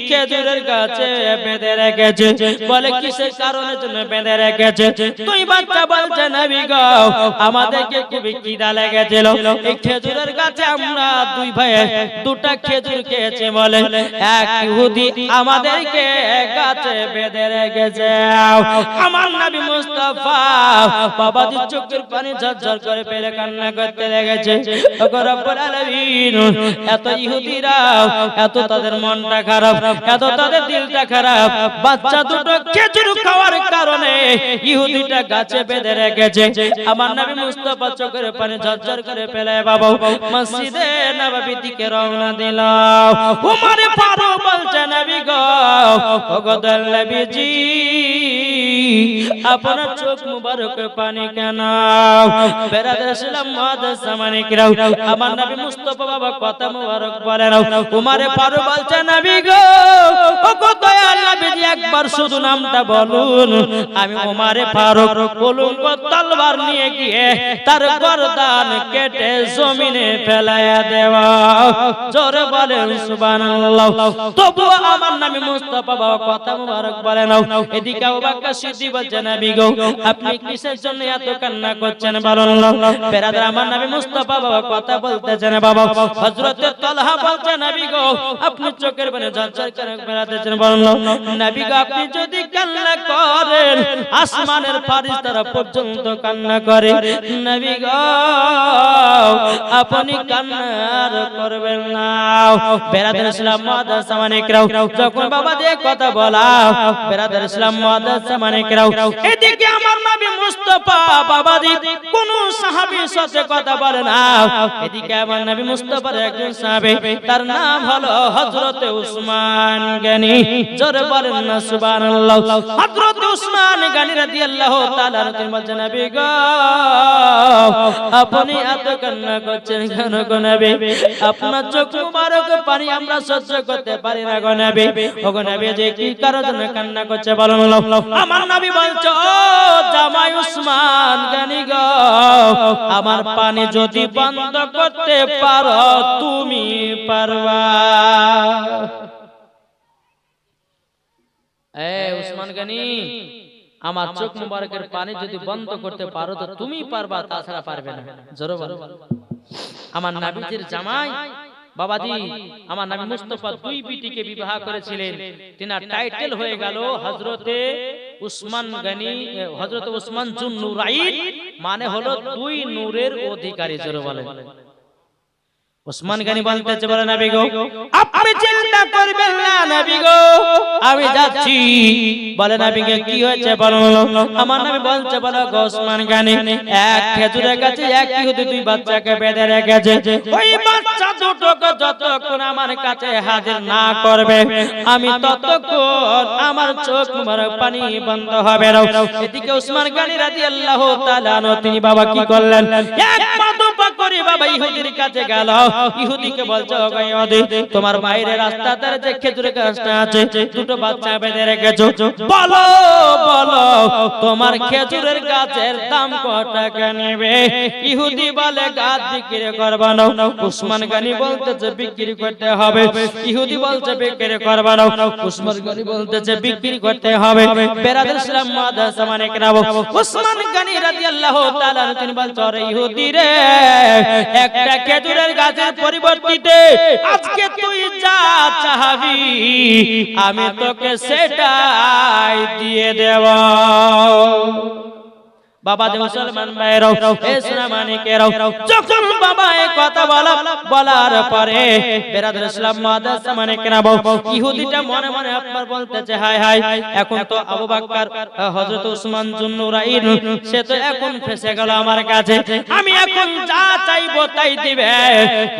খেজুরের গাছে বেঁধে রেখেছে বলে কিসের কারণের জন্য বেঁধে রেখেছে তুই বাচ্চা বলছে নবী গো আমাদেরকে খুবই খিদা লেগেছিল এই খেজুরের গাছে আমরা দুই ভাই দুটো খেজুর খেয়েছে বলে এক ইহুদি আমাদেরকে গাছে বেঁধে রেখেছে আমার নবী মুস্তাফা বাবাজি চোখের পানি ঝরঝর করে ফেলে কান্না করতে লেগেছে ওগো রব্বুল আলামিন এত ইহুদিরা এত তাদের মনটা খারাপ এত তাদের দিলটা খারাপ বাচ্চা দুটো খেজুর খাওয়ার কারণে ইহুদিটা গাছে বেঁধে রেখেছে আমার নবী মুস্তাফা চোখের পানি ঝরঝর করে ফেলে বাবা মসজিদে নববী দিকে রওনা দিল উমর ফারুক বলছে নবী গো ওগো দয়াল নবীজি আপনার চোখ মুবারক পানি কেন বেরাদার ইসলাম মুআদ্দাস মানিকরাও আমার নবী মুস্তাফা বাবা কথা মুবারক বলেন উমর ফারুক বলছে নবী গো ওগো দয়াল নবীজি একবার শুধু নামটা বলুন আমি উমর ফারুক উলঙ্গ তলবার নিয়ে গিয়ে তার গর্দান কেটে জমিনে ফেলায়া দেওয়া জোরে বলেন সুবহানাল্লাহ তবু আমার নবী মুস্তাফা বাবা কথা মুবারক বলেন এদিকে আবু বকর সিদ্দিক বলছে নবী গো আপনি কিসের জন্য এত কান্না করছেন বলুন বেরাদার আমার নবী মুস্তাফা বাবা কথা বলতেছেন বাবা হযরত তালহা বলছে নবী গো আপনি চোখের পানি ঝরঝর করে বেরাতেছেন বলুন নবী গো আপনি যদি কান্না করেন আসমানের ফেরেশতারা পর্যন্ত কান্না করে নবী গো আপনি কান্না আর করবেন না বেরাদার ইসলাম মুআদ্দাস মানিকরাও যখন বাবা দিয়ে কথা বলা বেরাদার ইসলাম মুআদ্দাস মানিক মালিকেরাও এদিকে আমার নবী মুস্তাফা বাবাজি কোন সাহাবীর সাথে কথা বলে না এদিকে আমার নবী মুস্তাফার একজন সাহাবী তার নাম হলো হযরত উসমান গনি জোরে বলেন না সুবহানাল্লাহ হযরত উসমান গনি রাদিয়াল্লাহু তাআলা তিনি বলেন নবী গো আপনি এত কান্না করছেন কেন গো নবী আপনার চোখ মুবারক পানি আমরা সহ্য করতে পারি না গো নবী ও গো নবী যে কি কারণে কান্না করছে বলুন আমার নবী বলছে ও জামাই উসমান গনি গো আমার পানি যদি বন্ধ করতে পারো তুমি পারবা উসমান গনি আমার চোখ মুবারকের পানি যদি বন্ধ করতে পারো তো তুমি পারবা তাছাড়া পারবে না জোরে বলো আমার নবীজির জামাই বাবাজি আমার নবী মুস্তাফা দুই বিটিকে বিবাহ করেছিলেন তিনার টাইটেল হয়ে গেল হযরতে উসমান গনি হযরত উসমান জুন নুরাইন মানে হলো দুই নূরের অধিকারী জোরে বলেন উসমান গনি বলতেছে বলে নবী গো আপনি চিন্তা করবেন না নবী গো আমি যাচ্ছি বলে নবী কে কি হয়েছে বলো আমার নবী বলছে বলো গো উসমান গনি এক খেজুরের গাছে এক ইহুদি দুই বাচ্চাকে বেঁধে রেখেছে ওই বাচ্চা দুটোকে যতক্ষণ আমার কাছে হাজির না করবে আমি ততক্ষণ আমার চোখ মুবারক পানি বন্ধ হবে না এদিকে উসমান গনি রাদিয়াল্লাহু তাআলা তিনি বাবা কি করলেন এক পা করে বাবা ইহুদির কাছে গেল ইহুদিকে বলছে ওগো ইহুদি তোমার বাইরে রাস্তাতে যে খেজুরের গাছটা আছে দুটো বাচ্চা বেঁধে রেখেছো বলো বলো তোমার খেজুরের গাছের দাম কত টাকা নেবে ইহুদি বলে গাছ বিক্রি করবা না উসমান গনি বলতেছে বিক্রি করতে হবে ইহুদি বলছে বিক্রি করবা না উসমান গনি বলতেছে বিক্রি করতে হবে বেরাদর ইসলাম মাদ্রাসা মানে কেরাম উসমান গনি রাদিয়াল্লাহু তাআলা তিনি বলছে আরে ইহুদি রে একটা খেজুরের গাছের পরিবর্তে আজকে তুই যা চাইবি আমি তোকে সেটাই দিয়ে দেব বাবা দে মুসলমান ভাইরাও এসরা মানিকেরাও যখন বাবা এই কথা বলার পরে বেরাদর ইসলাম মাদ্রাসা মানিকেরাও ইহুদিটা মনে মনে আপনার বলতেছে হায় হায় এখন তো আবু বকর হযরত উসমান জুন নুরাইন সে তো এখন ফেসে গেল আমার কাছে আমি এখন যা চাইবো তাই দিবে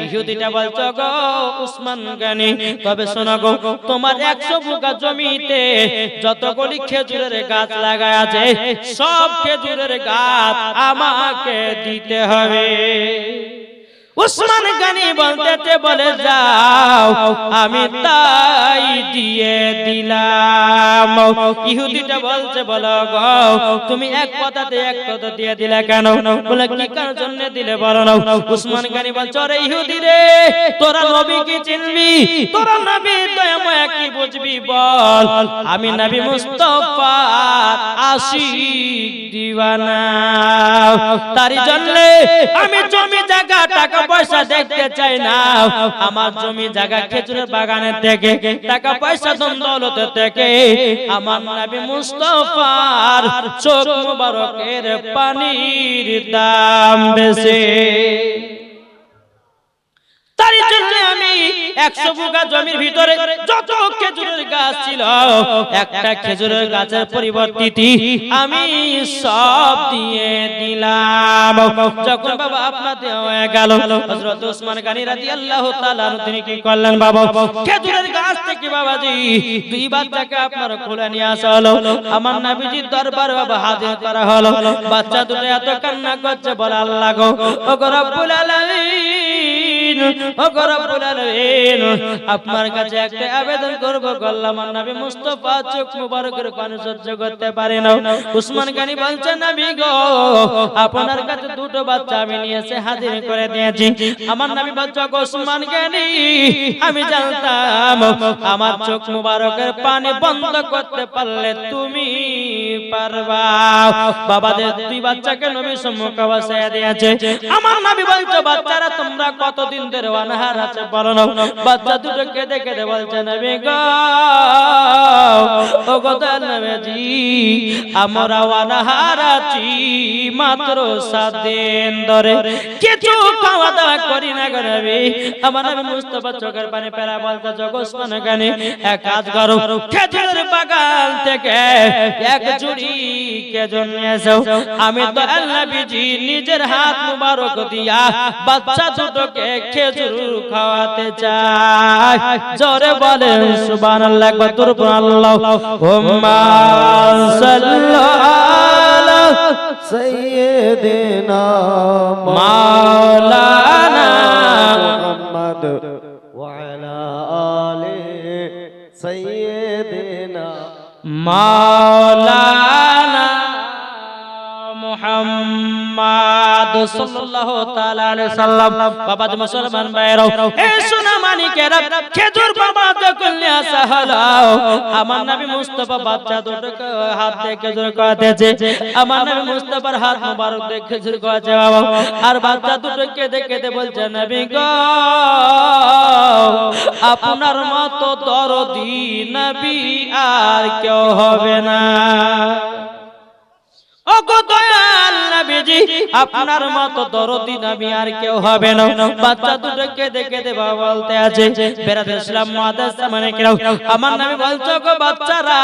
ইহুদিটা বলছো গো উসমান গনি তবে শোনো গো তোমার 100 বিঘা জমিতে যতগুলি খেজুরের গাছ লাগায় আছে সব খেজুরের গাছ আমাকে দিতে হবে উসমান গনি বলতেছে বলে যাও আমি তাই দিয়ে দিলাম ইহুদিটা বলছে বলো গো তুমি এক কথাতে এক কথা দিয়ে দিলে কেন বলে কি কার জন্য দিলে বলো না উসমান গনি বলছে আরে ইহুদি রে তোরা নবী কি চিনবি তোরা নবী দয়াময় কি বুঝবি বল আমি নবী মুস্তাফা আশিক দিওয়ানা তারই জন্য আমি জমি জায়গা টাকা পয়সা দেখতে চাই না আমার জমি জায়গা খেজুরের বাগানের থেকে টাকা পয়সা ধন দৌলত থেকে আমার নবী মুস্তাফার চোখ মুবারকের পানির দাম বেশি তারই জন্য আমি 100 বিঘা জমির ভিতরে যত খেজুরের গাছ ছিল একটা খেজুরের গাছের পরিবর্তে আমি সব দিয়ে দিলাম যখন বাবা আপনাতে হয়ে গেল হযরত উসমান গনি রাদিয়াল্লাহু তাআলা তিনি কি করলেন বাবা খেজুরের গাছ থেকে বাবাজি দুই বাচ্চাকে আপনার কোলে নিয়ে আসা হলো আমার নবীজির দরবারে বাবা হাজির করা হলো বাচ্চা দুটো এত কান্না করছে বলে আল্লাহ গো ও রব্বুল আলামিন ও রব্বুল আলামিন আপনার কাছে একটা আবেদন করব আল্লাহ আমার নবী মুস্তাফা চোখ মুবারকের পানি সহ্য করতে পারে না উসমান গনি বলছে নবী গো আপনার কাছে দুটো বাচ্চা আমি নিয়ে এসে হাজির করে দিয়েছি আমার নবী বলছে গো উসমান গনি আমি জানতাম আমার চোখ মুবারকের পানি বন্ধ করতে পারলে তুমি পারবা বাবাদের দুই বাচ্চাকে নবী সম্মুখে বসায় দিয়েছে আমার নবী বলছে বাচ্চারা তোমরা কতদিন ধরে অনাহার আছে বলো না বাচ্চা দুটো কেঁদে কেঁদে বলছে নবী গো ও গো নবীজি আমরা অনাহার আছি মাত্র 7 দিন ধরে কিছু খাওয়া দাওয়া করি না গো নবী আমার নবী মুস্তাফা চোখের পানি ফেলা বলতে জগৎ গানে এক কাজ করো খেজুরের বাগান থেকে এক ঝুড়ি খেজুর নিয়ে এসো আমি তো নবীজি নিজের হাত মুবারক দিয়া বাচ্চা দুটোকে খেজুর খাওয়াতে চাই জোরে বলেন সুবহানাল্লাহ একবার দরুদ আল্লাহুম্মা সাল্লাল্লাহু সাইয়্যিদিনা মাওলানা মুহাম্মদ ওয়া আলা আলি সাইয়্যিদিনা মাওলানা মুহাম্মদ সাল্লাল্লাহু তাআলা আলাইহি সাল্লাম বাবা যে মুসলমান ভাইরাও এ সোনা মানিকেরা খেজুর বাবা যখন নিয়ে আসা হলো আমার নবী মুস্তাফা বাচ্চা দুটোকে হাত দিয়ে খেজুর খাওয়াতেছে আমার নবী মুস্তাফার হাত মোবারক দিয়ে খেজুর খাওয়াচ্ছে বাবা আর বাচ্চা দুটো কেঁদে কেঁদে বলছে নবী গো আপনার মতো দরদি নবী আর কেউ হবে না ও গো দয়াল নবীজি আপনার মতো দরদি নবী আর কেউ হবে না বাচ্চা দুটো কেঁদে কেঁদে বাবা বলতে আছে বেরাদর ইসলাম মাদ্রাসা মানে কেউ আমার নবী বলছো গো বাচ্চারা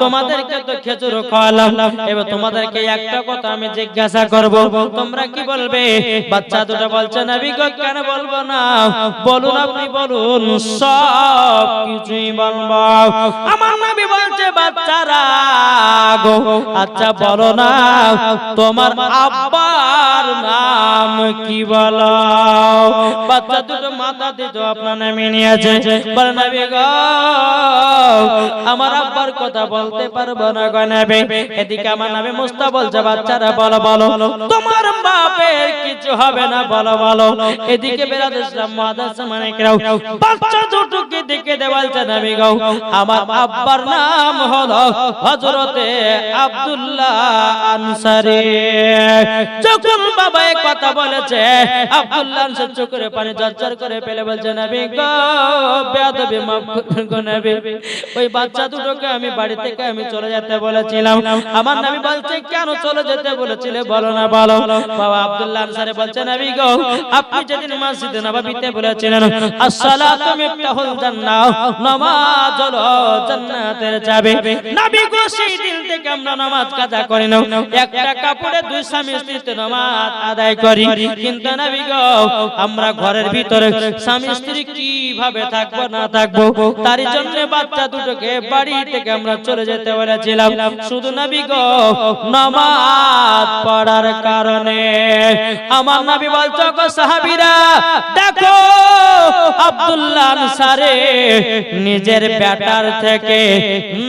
তোমাদেরকে তো খেজুর খাওয়ালাম এবার তোমাদেরকে একটা কথা আমি জিজ্ঞাসা করব তোমরা কি বলবে বাচ্চা দুটো বলছে নবী গো কেন বলবো না বলুন আপনি বলুন সব কিছুই বলবো আমার নবী বলছে বাচ্চারা গো আচ্ছা বলো না তোমার আব্বার নাম কি বলো বাচ্চা দুটো মাথা দিত আপনার নামে নিয়েছে বলে নবী গো আমার আব্বার কথা বলতে পারবো না গো নবী এদিকে আমার নামে মুস্তা বলছে বাচ্চারা বলো বলো তোমার বাপের কিছু হবে না বলো বলো এদিকে বেরাদ ইসলাম মাদ্রাসা মানে কেউ বাচ্চা দুটোকে দেখে দেওয়ালছে নবী গো আমার আব্বার নাম হলো হযরতে আব্দুল্লাহ আনসারী যখন বাবা এই কথা বলেছে আব্দুল্লাহ আনসারী চোখের পানি ঝরঝর করে ফেলে বলছে নবী গো বেয়াদবি মাফ করুন গো নবী ওই বাচ্চা দুটোকে আমি বাড়ি থেকে আমি চলে যেতে বলেছিলাম আমার নবী বলছে কেন চলে যেতে বলেছিলে বলো না বলো বাবা আব্দুল্লাহ আনসারী বলছে নবী গো আপনি যেদিন মসজিদে নববীতে বলেছিলেন আসসালাতু মিফতাহুল জান্নাহ নামাজ হলো জান্নাতের চাবি নবী গো সেই দিন থেকে আমরা নামাজ কাজা করি না একটা কাপড়ে দুই স্বামী স্ত্রী নামাজ আদায় করি কিন্তু নবী গো আমরা ঘরের ভিতরে স্বামী স্ত্রী কিভাবে থাকবো না থাকবো তার জন্য বাচ্চা দুটোকে বাড়ি থেকে আমরা চলে যেতে বলেছিলাম শুধু নবী গো নামাজ পড়ার কারণে আমার নবী বলছো গো সাহাবীরা দেখো আব্দুল্লাহ আনসারী নিজের বেটার থেকে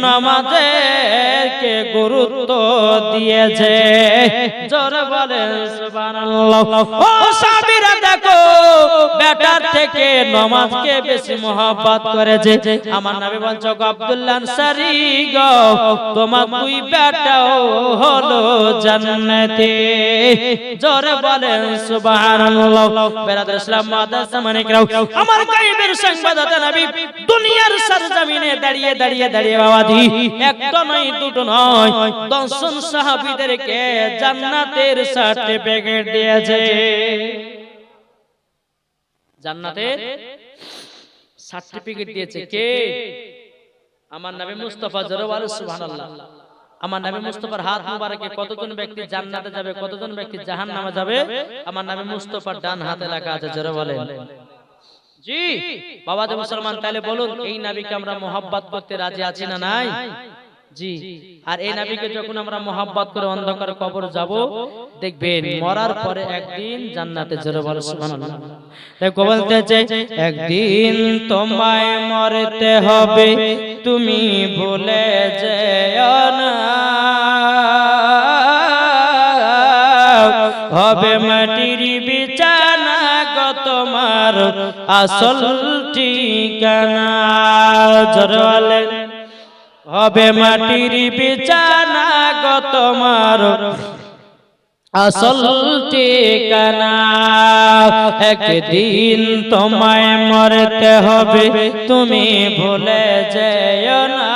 নামাজেরকে গুরুত্ব দিয়েছে জোরে বলেন সুবহানাল্লাহ ও সাহাবীরা দেখো বেটার থেকে নামাজকে বেশি মহব্বত করেছে আমার নবী বলছো গো আব্দুল্লাহ আনসারী গো তোমার দুই বেটাও হলো জান্নাতে জোরে বলেন সুবহানাল্লাহ বেরাদর ইসলাম মাদ্রাসা মানে কেউ আমার গায়েবের সংবাদদাতা নবী দুনিয়ার সরজমিনে দাঁড়িয়ে দাঁড়িয়ে দাঁড়িয়ে বাবাজি একটা নয় দুটো নয় 10 জন সাহাবীদেরকে জান্নাতের সার্টিফিকেট দিয়েছে জান্নাতের সার্টিফিকেট দিয়েছে কে আমার নবী মুস্তাফা জোরে বলেন সুবহানাল্লাহ আমার নবী মুস্তাফার হাত মোবারকে কতজন ব্যক্তি জান্নাতে যাবে কতজন ব্যক্তি জাহান্নামে যাবে আমার নবী মুস্তাফার ডান হাতে লেখা আছে জোরে বলেন জি বাবা যে মুসলমান তাহলে বলুন এই নবীকে আমরা মোহাব্বত করতে রাজি আছি না নাই জি আর এই নবীকে যখন আমরা মোহাব্বত করে অন্ধকার কবর যাব দেখবেন মরার পরে একদিন জান্নাতে জোরে বলেন সুবহানাল্লাহ দেখো বলতেছে একদিন তোমায় মরতে হবে তুমি ভুলে যেও না হবে মাটির বিছানা গো তোমার আসল ঠিকানা জোরে বলেন হবে মাটির বিছানা গো তোমার আসল ঠিকানা একদিন তোমায় মরতে হবে তুমি ভুলে যেও না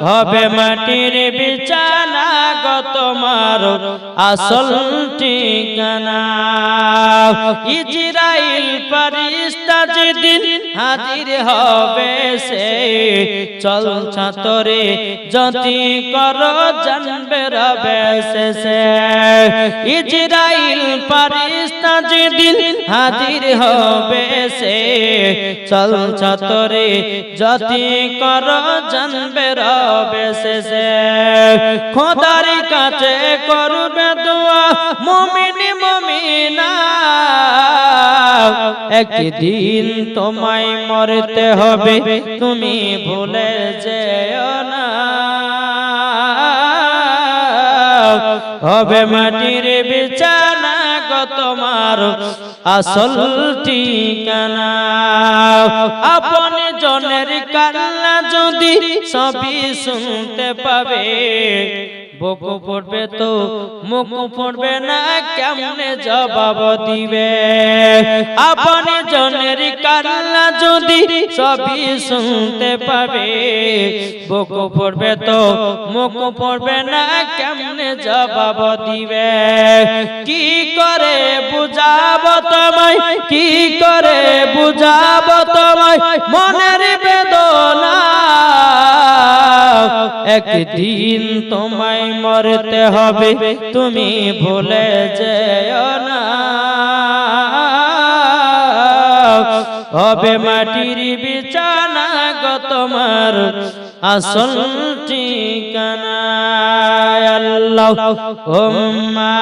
হবে মাটির বিছানা গো তোমার আসল ঠিকানা ইজরাইল ফেরেশতা যেদিন হাজির হবে সে চল ছাতরে যতি করো জানবে রবে সে ইজরাইল ফেরেশতা যেদিন হাজির হবে সে চল ছাতরে যতি করো জানবে রবে সে খোদার কাছে করবে দোয়া মুমিন মুমিনা একদিন তোমায় মরতে হবে তুমি ভুলে যেও না হবে মাটির বিছানা গো তোমার আসল ঠিকানা আপন জনের কান্না যদি সবই শুনতে পাবে বুক পড়বে তো মুখ পড়বে না কেমনে জবাব দিবে আপন জনের কান্না যদি সবই শুনতে পাবে বুক পড়বে তো মুখ পড়বে না কেমনে জবাব দিবে কি করে বুঝাবো তোমায় কি করে বুঝাবো তোমায় মনের বেদনা একদিন তোমায় মরতে হবে তুমি ভুলে যেও না হবে মাটির বিছানা গো তোমার আসল ঠিকানা আল্লাহুম্মা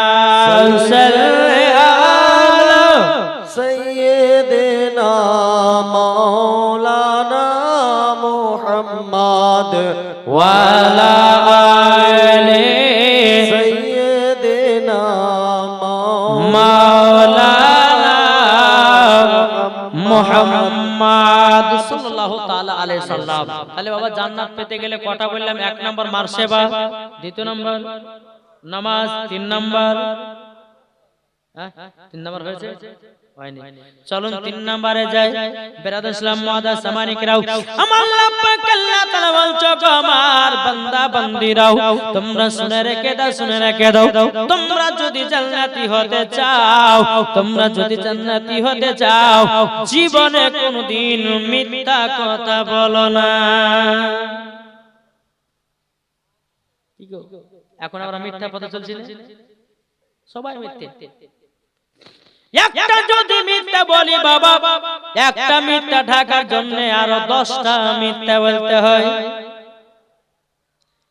সাল্লি আলা سيدنا مولانا محمد وعلى آله سيدنا مولانا মুহাম্মদ সাল্লাল্লাহু তাআলা আলাইহি সাল্লাম তাহলে বাবা জান্নাত পেতে গেলে কটা বললাম এক নাম্বার মারসেবা দ্বিতীয় নাম্বার নামাজ তিন নাম্বার তিন নাম্বার হয়েছে হয়নি চলুন তিন নম্বরে যাই বেরাদর ইসলাম মুআদ্দাস সামানিকরাও আমার আল্লাহ পাক আল্লাহ তাআলা বলছো আমার বান্দা বান্দিরাও তোমরা শুনে রেখে দাও তোমরা যদি জান্নাতি হতে চাও তোমরা যদি জান্নাতি হতে চাও জীবনে কোনদিন মিথ্যা কথা বলো না কি গো এখন আমরা মিথ্যা পথে চলছি না সবাই মিথ্যে একটা যদি মিথ্যা বলি বাবা একটা মিথ্যা ঢাকার জন্য আরো 10টা মিথ্যা বলতে হয়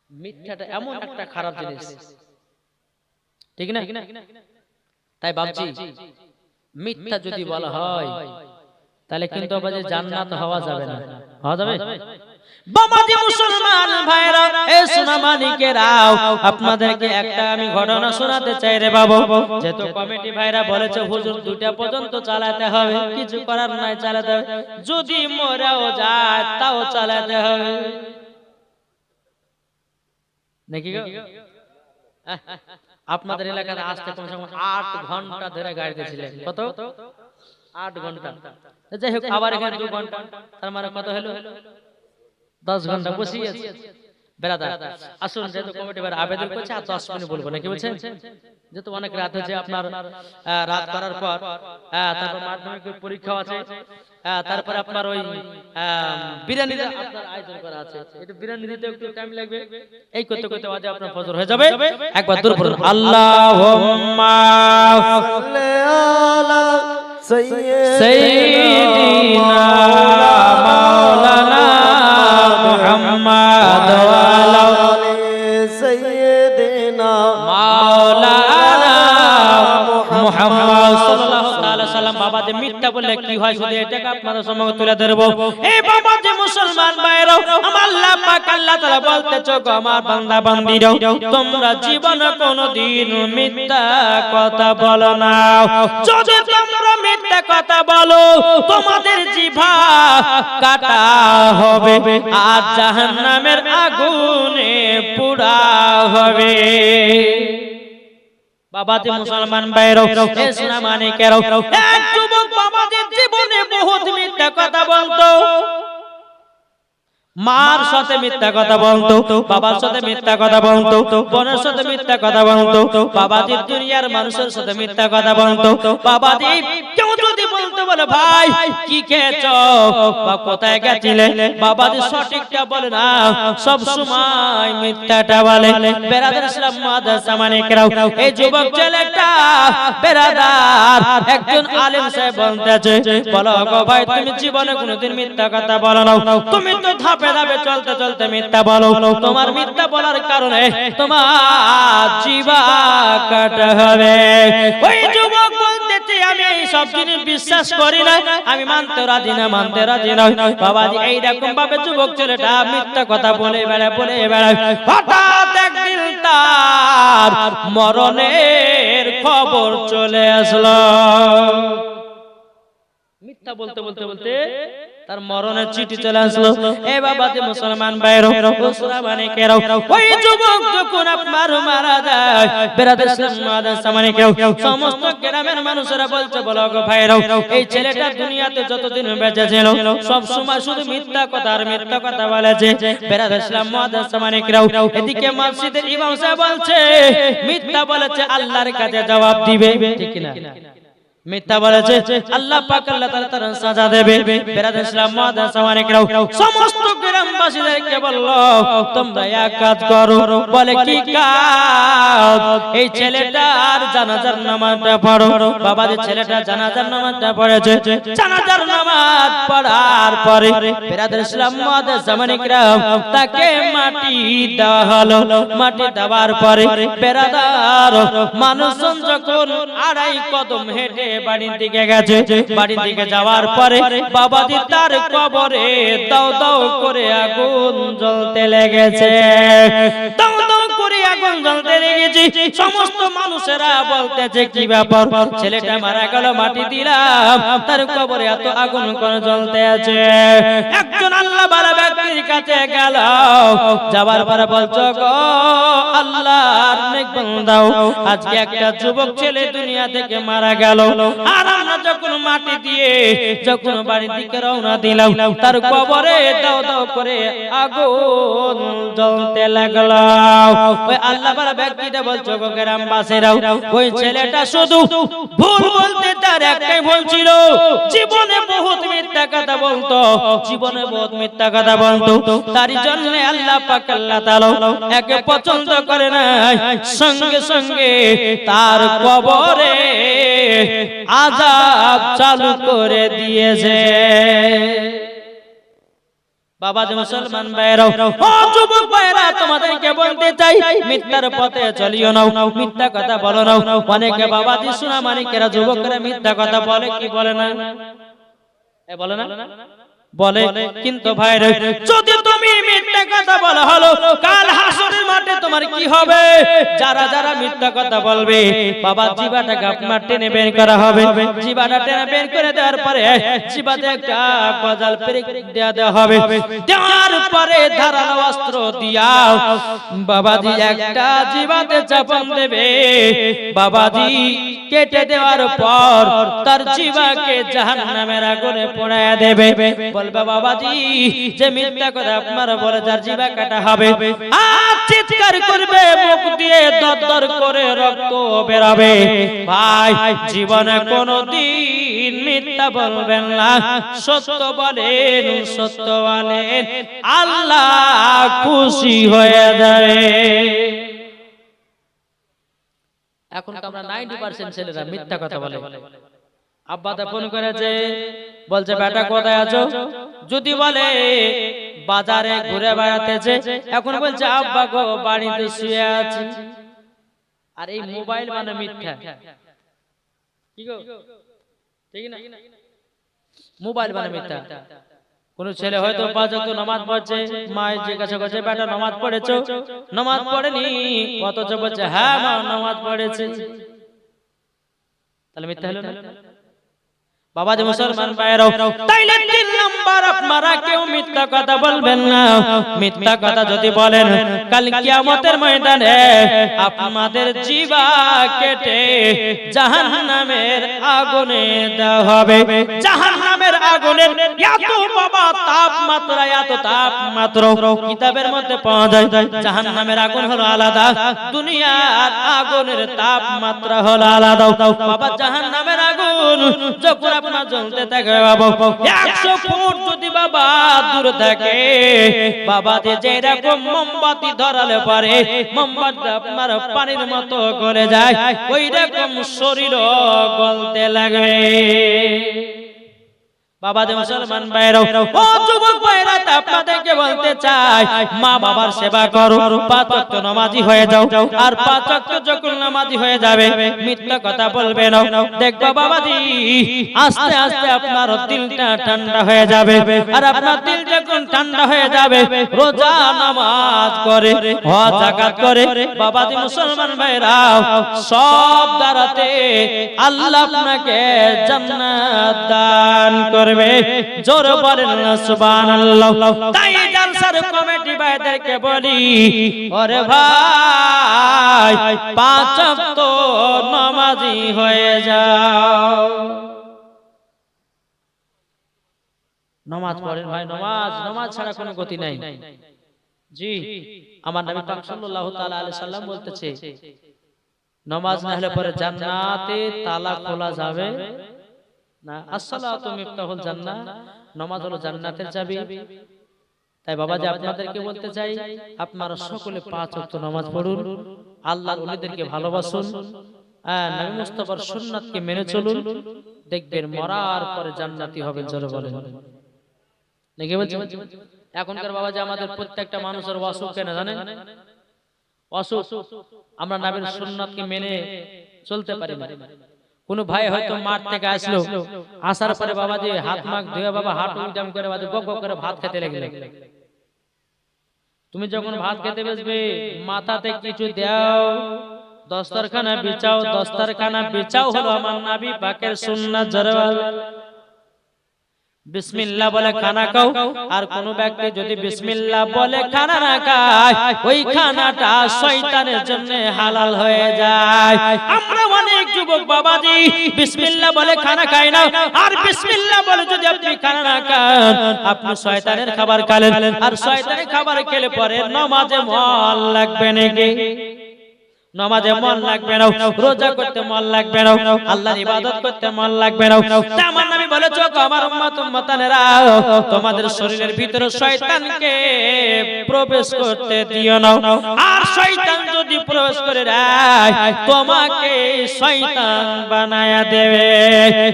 মিথ্যাটা এমন একটা খারাপ জিনিস ঠিক না তাই ভাবছি মিথ্যা যদি বলা হয় তাহলে কিন্তু আবার জান্নাত হওয়া যাবে না হওয়া যাবে বাবাজি মুসলমান ভাইরা এই সোনামানিকেরাও আপনাদেরকে একটা আমি ঘটনা শোনাতে চাই রে বাবা যেহেতু কমিটি ভাইরা বলেছে হুজুর 2টা পর্যন্ত চালাতে হবে কিছু করার নাই চালাতে হবে যদি মরেও যায় তাও চালাতে হবে নাকি গো আপনাদের এলাকাতে আসতে কমসে কম 8 ঘন্টা ধরে গাড়িতে ছিলেন কত 8 ঘন্টা যাই হোক আবার এখানে 2 ঘন্টা তার মানে কত হলো 10 ঘন্টা বসে আছে বেরাদার আসুন যেহেতু কমিটি ভাই আবেদন করছে আর 10 মিনিট বলবো নাকি বলছেন যেহেতু অনেক রাত হয়েছে আপনার রাত করার পর তারপর মাধ্যমিক পরীক্ষা আছে তারপর আপনার ওই বিরিয়ানি আপনার আয়োজন করা আছে এটা বিরিয়ানি দিতে একটু টাইম লাগবে এই করতে করতে আজ আপনার ফজর হয়ে যাবে একবার দূর পড়ুন আল্লাহুম্মা সাল্লি আলা সাইয়্যিদিনা মাওলানা মুহাম্মদ ওয়া আলি সাইয়্যিদিনা মাওলানা মুহাম্মদ সাল্লাল্লাহু তাআলা সাল্লাম বাবা যে মিথ্যা বললে কি হয় শুধু এটাকে আপনাদের সামনে তুলে ধরব এই বাবা যে মুসলমান ভাইরা আমার আল্লাহ পাক আল্লাহ তাআলা বলতেছো গো আমার বান্দা বান্দীরা তোমরা জীবনে কোনদিন মিথ্যা কথা বলো না যদি তোমরা মিথ্যা কথা বলো তোমাদের জিহ্বা কাটা হবে আর জাহান্নামের আগুনে পোড়া হবে বাবাজি মুসলমান ভাইরাও, এ সোনা মানিকেরাও, এক যুবক বাবাজির জীবনে বহুত মিথ্যা কথা বলতো। মার সাথে মিথ্যা কথা বলতো, বাবার সাথে মিথ্যা কথা বলতো, বোনের সাথে মিথ্যা কথা বলতো, বাবাজির দুনিয়ার মানুষের সাথে মিথ্যা কথা বলতো। বাবাজি কেউ যদি বলতে বলে ভাই কি খেয়েছো বা কোথায় গেছিলে, বাবাজি সঠিকটা বলে না, সব সময় মিথ্যাটা বলে। বেরাদার ইসলাম মাদ্রাসা মানিকেরাও, এই যুবক ছেলেটা বেরাদার একজন আলেম সাহেব বলতেছে, বলো গো ভাই তুমি জীবনে কোনোদিন মিথ্যা কথা বলো না, তুমি তো ধাপে ধাপে চলতে চলতে মিথ্যা বলো, তোমার মিথ্যা বলার কারণে তোমার জিবা কাটা হবে। ওই যুবক বলতেছে আমি এই সব জিনিস বিশ্বাস করি না, আমি মানতে রাজি না, মানতে রাজি না। বাবাজি এইরকম ভাবে যুবক ছেলেটা মিথ্যা কথা বলে বেড়ায়। হঠাৎ একদিন তার মরণের খবর চলে আসলো। মিথ্যা বলতে বলতে বলতে তার মরণের চিঠি চলে আসলো। এ বাবাজি মুসলমান ভাইরা, ওসরা মানিকেরাও, ওই যুবক যখন আপনার মারা যায়, বেরাদার ইসলাম মাদ্রাসা মানিকেরাও, সমস্ত গ্রামের মানুষেরা বলছে বলো গো ভাইরাও, এই ছেলেটা দুনিয়াতে যতদিন বেঁচে ছিল সব সময় শুধু মিথ্যা কথা আর মিথ্যা কথা বলেছে। বেরাদার ইসলাম মাদ্রাসা মানিকেরাও, এদিকে মসজিদের ইমাম সাহেব বলছে মিথ্যা বলেছে আল্লাহর কাছে জবাব দিবে, ঠিক কি না? মিথ্যা বলেছে আল্লাহ পাক আল্লাহ তাআলা তার সাজা দেবে। বেরাদার ইসলাম মাদ্রাসা মানিকেরাও সমস্ত গ্রামবাসীদেরকে বলল তোমরা এক কাজ করো। বলে কি কাজ? এই ছেলেটার জানাজার নামাজটা পড়ো। বাবাজি ছেলেটা জানাজার নামাজটা পড়েছে। জানাজার নামাজ পড়ার পরে বেরাদার ইসলাম মাদ্রাসা মানিকেরাও তাকে মাটি দেওয়া হলো। মাটি দেওয়ার পরে বেরাদার মানুষজন যখন আড়াই কদম হেঁটে বাড়ির দিকে গেছে, বাড়ির দিকে যাওয়ার পরে বাবাজি তার কবরে দাও দাও করে আগুন জ্বলতে লেগেছে। দাও দাও করে আগুন জ্বলতে লেগেছে। সমস্ত মানুষেরা বলতেছে কি ব্যাপার, ছেলেটা মারা গেল মাটি দিলাম, তার কবরে এত আগুন করে জ্বলতে আছে। একজন আল্লাহ বালা ব্যক্তির কাছে গেল, যাবার পরে বলছো গো আল্লাহর নেক বান্দা, আজকে একটা যুবক ছেলে দুনিয়া থেকে মারা গেল, আর আমরা যখন মাটি দিয়ে যখন বাড়ির দিকে রওনা দিলাম, তার কবরে দাও দাও করে আগুন জ্বলতে লাগলো। ওই আল্লাহ বালা ব্যক্তিটা বলছো গো গ্রামবাসীরাও, ওই ছেলেটা শুধু ভুল বলতে তার একটাই ভুল ছিল, জীবনে বহুত মিথ্যা কথা বলতো, জীবনে বহুত মিথ্যা কথা বলতো। তার জন্য আল্লাহ পাক আল্লাহ তাআলা একে পছন্দ করে না, সঙ্গে সঙ্গে তার কবরে আযাব চালু করে দিয়েছে। বাবাজি মুসলমান ভাইরাও, ও যুবক ভাইরা, তোমাদেরকে বলতে চাই মিথ্যার পথে চলিও না, মিথ্যা কথা বলো না। অনেকে বাবাজি সোনা মানিকেরা যুবকরা মিথ্যা কথা বলে কি বলে না, বলে না বলে, কিন্তু ভাইরা যদি তুমি মিথ্যা কথা বলা হলো, কাল হাসরের মাঠে তোমার কি হবে? যারা যারা মিথ্যা কথা বলবে বাবা জিবাটাকে আপনার টেনে বের করা হবে। জিবাটা টেনে বের করে দেওয়ার পরে জিবাতে একটা গজাল পেরেক দেওয়া হবে। দেওয়ার পরে ধারালো অস্ত্র দিয়া বাবাজি একটা জিবাতে চাপান দেবে। বাবাজি কেটে দেওয়ার পর তার জিবাকে জাহান্নামের আগুনে পোড়ায়া দেবে। বলবে বাবাজি যে মিথ্যা কথা আপনারা বলে যার জিবা কাটা হবে, আর চিৎকার করবে, মুখ দিয়ে দরদর করে রক্ত বেরাবে। ভাই জীবনে কোনদিন মিথ্যা বলবেন না, সত্য বলেন, সত্য বলেন, আল্লাহ খুশি হয়ে যাবে। এখন আমরা 90% ছেলেরা মিথ্যা কথা বলে। আব্বাতে ফোন করেছে, বলছে বেটা কোথায় আছো? যদি বলে বাজারে ঘুরে বেড়াতেছে, এখন বলছে আব্বা গো বাড়িতে শুয়ে আছি। আর এই মোবাইল মানে মিথ্যা, কি গো ঠিক না? মোবাইল মানে মিথ্যা। কোন ছেলে হয়তো 5 ওয়াক্ত নামাজ পড়ছে, মা জিজ্ঞাসা করছে বেটা নামাজ পড়েছো? নামাজ পড়েনি, অথচ বলছে হ্যাঁ মা নামাজ পড়েছি। তাহলে মিথ্যা হলো না? বাবাজি মুসলমান ভাইরাও, তাইলে 3 নাম্বার আপনারা কেউ মিথ্যা কথা বলবেন না। মিথ্যা কথা যদি বলেন, কাল কিয়ামতের ময়দানে আপনাদের জিহ্বা কেটে জাহান্নামের আগুনে দেওয়া হবে। জাহান্নামের আগুনের এত বাবা তাপমাত্রা, এত তাপমাত্রা কিতাবের মধ্যে পাওয়া যায়। জাহান্নামের আগুন হলো আলাদা, দুনিয়ার আগুনের তাপমাত্রা হলো আলাদা। বাবা জাহান্নামের আগুন যখন আপনার জ্বলতে থাকে বাবা, 100 ফুট যদি বাবা দূর থাকে বাবা, যে রকম মোমবাতি ধরালে পারে মোমবাতি আপনার পানির মতো গলে যায়, ওই রকম শরীর গলতে লাগে। বাবা যে মুসলমান ভাইরা, ও যুবক ভাইরা, আপনাদেরকে বলতে চাই, মা বাবার সেবা করো, 5 ওয়াক্ত নামাজি হয়ে যাও। আর 5 ওয়াক্ত যখন নামাজি হয়ে যাবে, মিথ্যা কথা বলবে না। দেখবা বাবাজি, আস্তে আস্তে আপনার দিলটা ঠান্ডা হয়ে যাবে। আর আপনার দিল যখন ঠান্ডা হয়ে যাবে, রোজা নামাজ করে, হজ যাকাত করে, বাবাজি মুসলমান ভাইরা, সব দ্বারাতে আল্লাহ আপনাকে জান্নাত দান করবে। জোরে বলেন না সুবহানাল্লাহ। তাই জালসার কমিটি ভাইদেরকে বলি, ওরে ভাই 5 ওয়াক্ত নামাজি হয়ে যাও। নামাজ পড়েন ভাই, নামাজ ছাড়া কোনো গতি নাই। জি, আমার নবী পাক সাল্লাল্লাহু তাআলা আলাইহি সাল্লাম বলতেছে, নামাজ না হলে পরে জান্নাতে তালা খোলা যাবে না। আসসালাতু মিফতাহুল জান্নাহ, নামাজ হলো জান্নাতের চাবি। তাই বাবাজি আপনাদেরকে বলতে চাই, আপনারা সকলে 5 ওয়াক্ত নামাজ পড়ুন, আল্লাহর ওলিদেরকে ভালোবাসুন, নবী মুস্তাফার সুন্নাতকে মেনে চলুন, দেখবেন মরার পরে জান্নাতি হবেন। জোরে বলেন নাকি বলছেন? এখনকার বাবাজি আমাদের প্রত্যেকটা মানুষের অসুখ কেন জানেন? অসুখ আমরা নবীর সুন্নাতকে মেনে চলতে পারি না। কোন ভাই হয়তো মাঠ থেকে আসলো, আসার পরে বাবাজি হাত মাখ ধুয়ে বাবা হাত উল্টাম করে বাবা বক বক করে ভাত খেতে লাগলো। তুমি যখন ভাত খেতে বসবে, মাথাতে কিছু দাও, দস্তরখানা বিছাও। দস্তরখানা বিছাও হলো আমার নবী পাকের সুন্নাত। জোরে বলেন বিসমিল্লাহ বলে খানা খাও। আর কোন ব্যক্তি যদি বিসমিল্লাহ বলে খানা না খায়, ওই খানাটা শয়তানের জন্য হালাল হয়ে যায়। আমরা অনেক যুবক বাবাজি বিসমিল্লাহ বলে খানা খাই না। আর বিসমিল্লাহ বলে যদি আপনি খানা না খান, আপনি শয়তানের খাবার খেলেন। আর শয়তানের খাবার খেলে পরে নামাজে মন লাগবে নাকি? নামাজে মন লাগবে না, রোজা করতে মন লাগবে না, আল্লাহর ইবাদত করতে মন লাগবে না। আমার নবী বলেছে, আমার উম্মত উম্মতানেরা, তোমাদের শরীরের ভিতরে শয়তানকে প্রবেশ করতে দিও না। আর শয়তান যদি প্রবেশ করে দেয়, তোমাকে শয়তান বানায়া দেবে।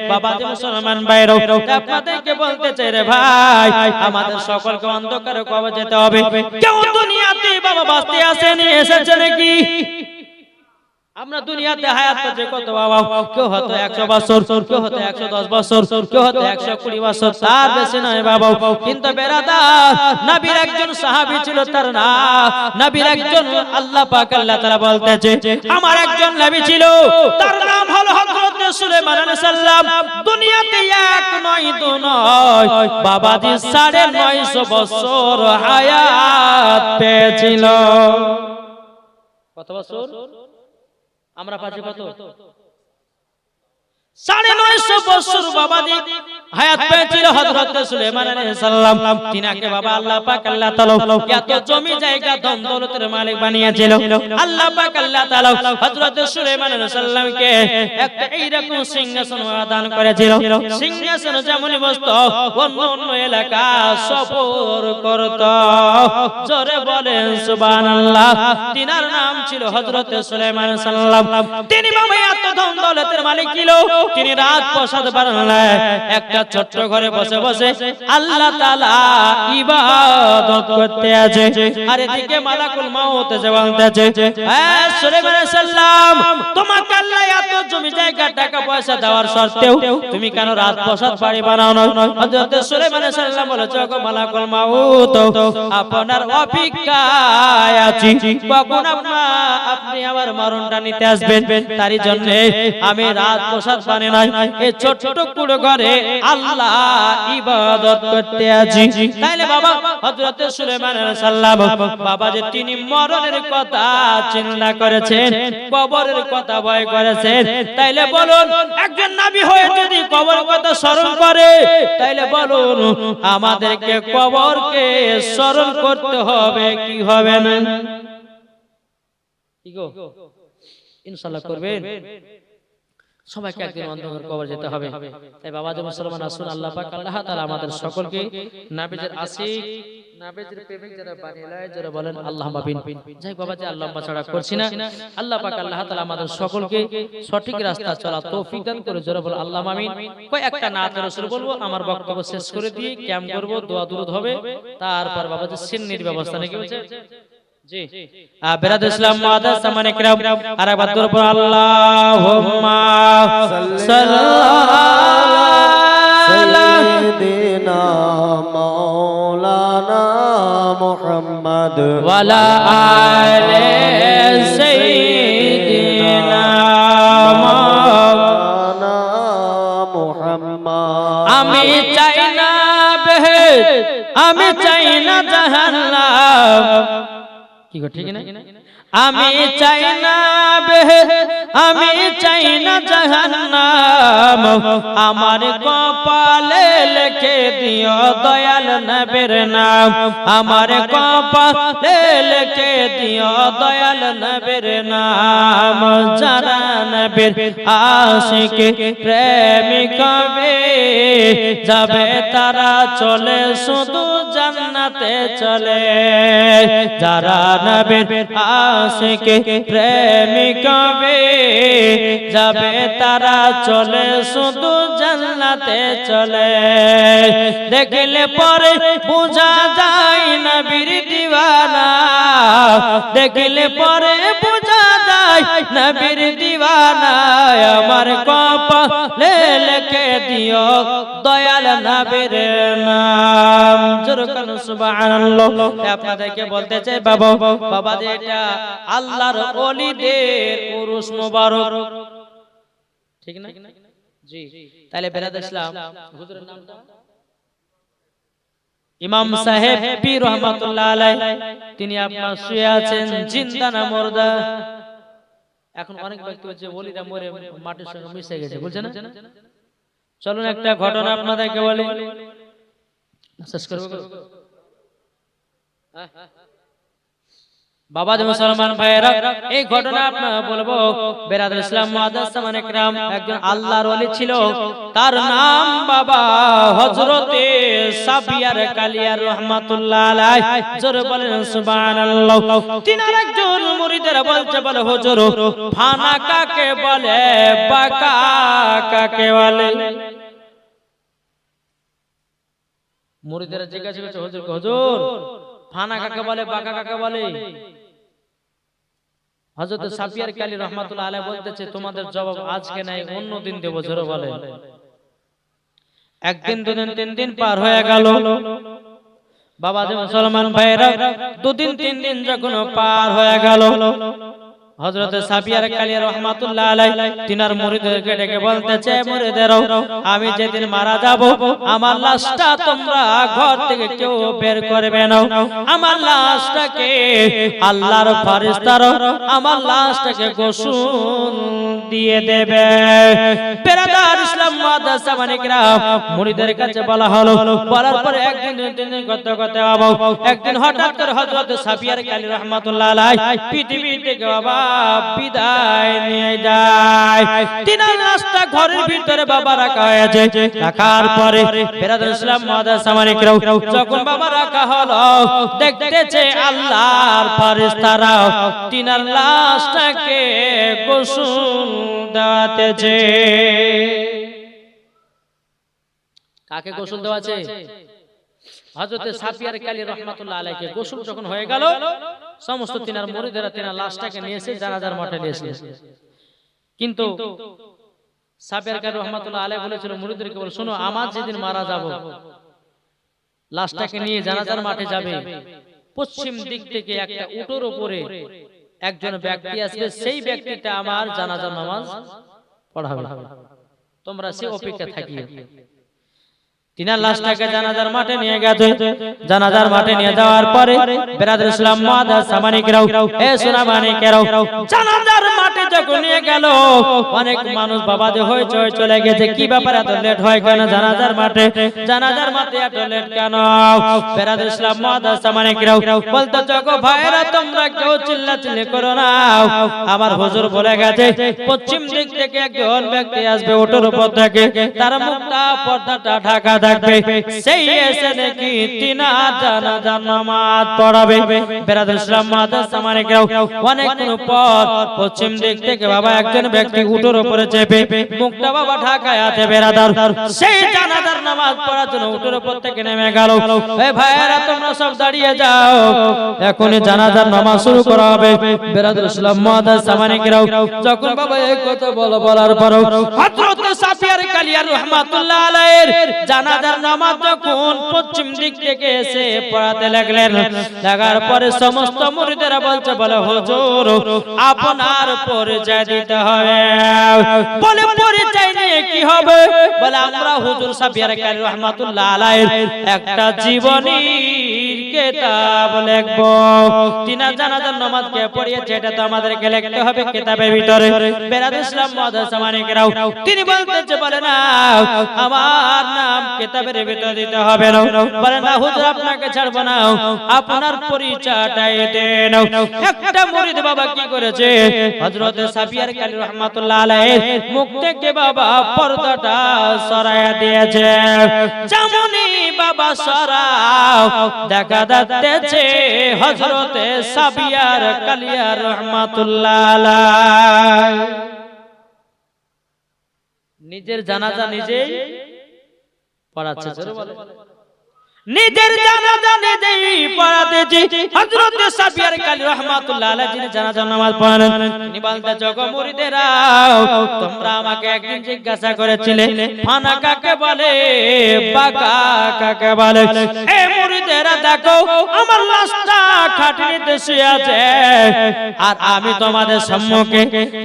বাবাজি মুসলমান ভাইরা, আপনাদেরকে বলতে চাই রে ভাই, আমাদের সকলকে অন্ধকারে কবে যেতে হবে। কেউ দুনিয়াতে বাবা বাঁচতে আসেনি, এসেছে নাকি? আমরা দুনিয়াতে হায়াত পেয়েছি কত বাবা, কেউ হয়তো 100 বছর, কেউ হয়তো 110 বছর, কেউ হয়তো 120 বছর, তার বেশি নয় বাবা। কিন্তু বেরাদার, নবীর একজন সাহাবী ছিল, তার নাম নবীর একজন আল্লাহ পাক আল্লাহ তাআলা বলতেছে, আমার একজন নবী ছিল, তার নাম হলো হযরত সুলাইমান আলাইহিস সালাম। দুনিয়াতে 1 নয় 2 নয় বাবাজি 950 বছর হায়াত পেয়েছিল। কত বছর? আমরা পাচ্ছি কত? 950 বছর বাবাজি হায়াত পেয়েছিল হযরত সুলাইমান আলাইহিস সালাম। তিনাকে বাবা আল্লাহ পাক আল্লাহ তাআলা এত জমি জায়গা ধন দৌলতের মালিক বানিয়েছিল। আল্লাহ পাক আল্লাহ তাআলা হযরত সুলাইমান আলাইহিস সালামকে একটা এইরকম সিংহাসন দান করেছিল। সিংহাসন যেমন বসতো, অন্য অন্য এলাকা সফর করত। জোরে বলেন সুবহানাল্লাহ। তিনার নাম ছিল হযরত সুলাইমান আলাইহিস সালাম। তিনি বাবা এত ধন দৌলতের মালিক ছিল, তিনি রাত প্রসাদ বানালেন, একটা ছোট্ট ঘরে বসে বসে আল্লাহ তাআলা ইবাদত করতে আছে। আর এদিকে মালাকুল মাউত এসে বলতেছে, হে সুলাইমান আলাইহিস সালাম, তোমাকে আল্লাহ এত জমি জায়গা জায়গা টাকা পয়সা দেওয়ার সত্ত্বেও তুমি কেন রাজপ্রাসাদ বাড়ি বানাও না? হযরত সুলাইমান আলাইহিস সালাম বলেছে, ওগো মালাকুল মাউত, আপনার অপেক্ষায় আছি, কখন আপনি আমার মরণটা নিতে আসবেন, তারই জন্য আমি রাজপ্রাসাদ বানিয়ে নাই, এই ছোট্ট কুড়ো ঘরে আল্লাহ ইবাদত করতে আছি। তাইলে বাবা হযরত সুলাইমান আলাইহিস সালাম বাবা যে তিনি মরণের কথা চিন্তা করেছেন, কবরের কথা ভয় করেছেন, তাইলে বলুন একজন নবী হয়ে যদি কবরের কথা স্মরণ করে, তাইলে বলুন আমাদেরকে কবরকে স্মরণ করতে হবে কি হবে না? কি গো ইনশাআল্লাহ করবেন? সবাইকে একদিন অন্ধকার কবর যেতে হবে। তাই বাবা যে মুসলমান আসুন, আল্লাহ পাক আল্লাহ তাআলা আমাদের সকলকে নবীর আশিক, নবীর প্রেমিক যারা বানিয়ে যারা বলেন আল্লাহুম্মা আমিন। যাই বাবা যে আল্লাহুম্মা ছাড়া করছি না, আল্লাহ পাক আল্লাহ তাআলা আমাদের সকলকে সঠিক রাস্তা চলা তৌফিক দান করে যারা বলেন আল্লাহুম্মা আমিন। কই একটা নাত রাসূল বলবো, আমার বক্তব্য শেষ করে দিয়ে ক্যাম্প করব, দোয়া দুরুদ হবে, তারপর বাবা যে সিন্নির ব্যবস্থা নাকি বলছে জি বেরাদ ইসলাম মাদার সামানে کرام আর একবার দরুদ পড়ো, আল্লাহুম্মা সাইয়্যিদিনা মাওলানা মুহাম্মদ ওয়ালা আলে সাইয়্যিদিনা মাওলানা মুহাম্মদ। আমি চাই না বেহেশত, আমি চাই না জাহান্নাম, কি গো ঠিক না? আমি চাই না বেহেশত, আমি চাই না জাহান্নাম, আমার কপালে লিখে দিও দয়াল নবীর নাম, আমার কপালে লিখে দিও দয়াল নবীর নাম। যারা নবীর আশিক প্রেমিক হবে, যাবে তারা চলে শুধু জান্নাতে চলে। যারা নবীর আশিক প্রেমিক হবে, যাবে তারা চলে শুধু জান্নাতে চলে। দেখলে পরে বোঝা যায় নবীর দিওয়ানা, দেখলে পরে বোঝা যায় নবীর দিওয়ানা। আমার কপালে লিখে দিও দয়াল নবীর নাম। জোরে বলুন সুবহানাল্লাহ। আপনাদেরকে বলতে চাই বাবা, বাবা যে এটা আল্লাহর ওলিদের উরুস মুবারক, ঠিক না? জি তাহলে বেরাদ ইসলাম হুজুরের নামটা ইমাম সাহেব পীর রহমাতুল্লাহ আলাইহি, তিনি আপনার শুয়ে আছেন জিন্দা না মুর্দা? এখন অনেক ব্যক্তি হচ্ছে ওলিরা মরে মাটির সঙ্গে মিশে গেছে, বুঝছেন না? চলুন একটা ঘটনা আপনাদেরকে বলি, শেষ করব। বাবা যে মুসলমান ভাইরা, এই ঘটনা আপনারা বলবো। বেরাদ ইসলাম মুআদ্দাস সামানে کرام, একজন আল্লাহর ওলি ছিল, তার নাম বাবা হযরতে সাবিয়ার কালিয়ার রহমাতুল্লাহ আলাইহি। জোরে বলেন সুবহানাল্লাহ। তিনার একজন মুরিদের বলছে, বলে হুজুর ফানা কাকে বলে, বাঁকা কাকে বলে? মুরিদেরা জিজ্ঞাসা করছে হুজুরকে, হুজুর ফানা কাকে বলে, বাঁকা কাকে বলে? হযরত সাফিয়ার কালী রহমাতুল্লাহ আলাইহি বলতেছে, তোমাদের জবাব আজকে নাই, অন্য দিন দেব। জোরে বলে। একদিন, দুদিন, 3 দিন পার হয়ে গেল। বাবা যে মুসলমান ভাইরা, 2 দিন 3 দিন যখন পার হয়ে গেল, হযরত সাফিয়ার কালী রহমাতুল্লাহ আলাইহি তিনার মুরিদদেরকে ডেকে বলতেছে, মুরিদেরাও, আমি যেদিন মারা যাব, আমার লাশটা তোমরা ঘর থেকে কেউ বের করবে না। আমার লাশটাকে আল্লাহর ফেরেশতারা আমার লাশটাকে গোসল দিয়ে দেবে। বেরাদার ইসলাম মুআদ্দাস সামানে کرام, মুরিদের কাছে বলা হলো। বলার পরে একদিন, 2 দিন করতে করতে বাবা একদিন হঠাৎ করে হযরত সাফিয়ার কালী রহমাতুল্লাহ আলাইহি পৃথিবী থেকে বাবা বিদায় নিয়ে যায়। তিনার লাশটা ঘরের ভিতরে বাবা রাখা হয়েছে। রাখার পরে বেরাদার ইসলাম মুআদ্দাস সামানে کرام, যখন বাবা রাখা হলো, দেখতেছে আল্লাহর ফেরেশতারা তিনার লাশটাকে গোসল দেওয়াতেছে। কাকে গোসল দেওয়াছে? হযরত সাফিয়ার কালী রহমাতুল্লাহ আলাইহিকে গোসল যখন হয়ে গেল, সমস্ত তিনার মুরিদেরা তিনার লাশটাকে নিয়ে এসে জানাজার মাঠে নিয়ে এসে, কিন্তু সাবিয়ার কারী রাহমাতুল্লাহ আলাইহি বলেছিল মুরিদদেরকে, বলে শোনো, আমার যেদিন মারা যাব, লাশটাকে নিয়ে জানাজার মাঠে যাবে, পশ্চিম দিক থেকে একটা উটের উপরে একজন ব্যক্তি আসবে, সেই ব্যক্তিটা আমার জানাজার নামাজ পড়াবে, তোমরা সে অপেক্ষা থাকিও। তিনার লাশটাকে জানাজার মাঠে নিয়ে গেছে। জানাজার মাঠে নিয়ে যাওয়ার পরে বেরাদর ইসলাম মুআদ্দাস সামানিকরাও, এ সোনামানিকেরাও, জানাজার মাঠে যখন নিয়ে গেল, অনেক মানুষ বাবাদে হয়ে চলে গেছে, কি ব্যাপার এত লেট হয় কেন জানাজার মাঠে? জানাজার মাঠে এত লেট কেন? বেরাদর ইসলাম মুআদ্দাস সামানিকরাও বলতো, গো ভাইরা, তোমরা কেউ চিল্লাচিল্লি করো না, আমার হুজুর বলে গেছে পশ্চিম দিক থেকে একজন ব্যক্তি আসবে উটের উপর থেকে, তার মুখটা পর্দাটা ঢাকা থাকবে, সেই এসে নাকি তিনার জানাজার নামাজ পড়াবে। বেরাদর ইসলাম মুআদ্দাস সামানিকরাও অনেকক্ষণ পর পশ্চিম দিক থেকে বাবা একজন ব্যক্তি উটের উপরে চেপে, মুখটা বাবা ঢাকায় আছে বেরাদর, সেই জানাজার নামাজ পড়ার জন্য উটের উপর থেকে নেমে গেল। এ ভাইরা, তোমরা সব দাঁড়িয়ে যাও, এখনই জানাজার নামাজ শুরু করা হবে। বেরাদর ইসলাম মুআদ্দাস সামানিকরাও যখন বাবা এই কথা বলার পর হযরত সাফিয়ার কালিয়া রাহমাতুল্লাহ আলাইহির জানাজার নামাজ যখন পশ্চিম দিক থেকে এসে পড়াতে লাগলেন, লাগার পরে সমস্ত মুরিদেরা বলছে, বলে হুজুর, আপনার পরিচয় দিতে হবে। বলে পরিচয় নিয়ে কি হবে? বলে আমরা হুজুর সাফিয়ার কালিয়া রাহমাতুল্লাহ আলাইহির একটা জীবনীর কিতাব লিখবো। তিনার জানাজার নামাজ কে পড়িয়েছে এটা তো আমাদেরকে লিখতে হবে কিতাবের ভিতরে। বেরাদর ইসলাম মুআদ্দাস সামানিকরাও তিনি বলতেছে, বলে না, আমার নাম কিতাবের ভিতরে দিতে হবে না। বলে না হুজুর, আপনাকে ছাড়বো না, আপনার পরিচয়টাই দেন। একটা মুরিদ বাবা কি করেছে, হযরত সাফিয়ার কালী রাহমাতুল্লাহ আলাইহির মুখ থেকে বাবা পর্দাটা সরায়া দিয়েছে। যেমনই বাবা সরাও, দেখা যাচ্ছে হযরত সাফিয়ার কালিয়া রাহমাতুল্লাহ আলাইহি নিজের জানাজা নিজেই পড়াচ্ছে। নিজের জানাজা নিজেই পড়াতেছি। হযরত সাফিয়ার কালী রাহমাতুল্লাহ আলাইহি যিনি জানাজার নামাজ পড়ালেন, তিনি বলতে, জগো মুরিদেরা, তোমরা আমাকে একদিন জিজ্ঞাসা করেছিলে ফানা কাকে বলে, বাঁকা কাকে বলে। এ মুরিদেরা, দেখো আমার লাশটা খাটিতে শুয়ে আছে, আর আমি তোমাদের সম্মুখে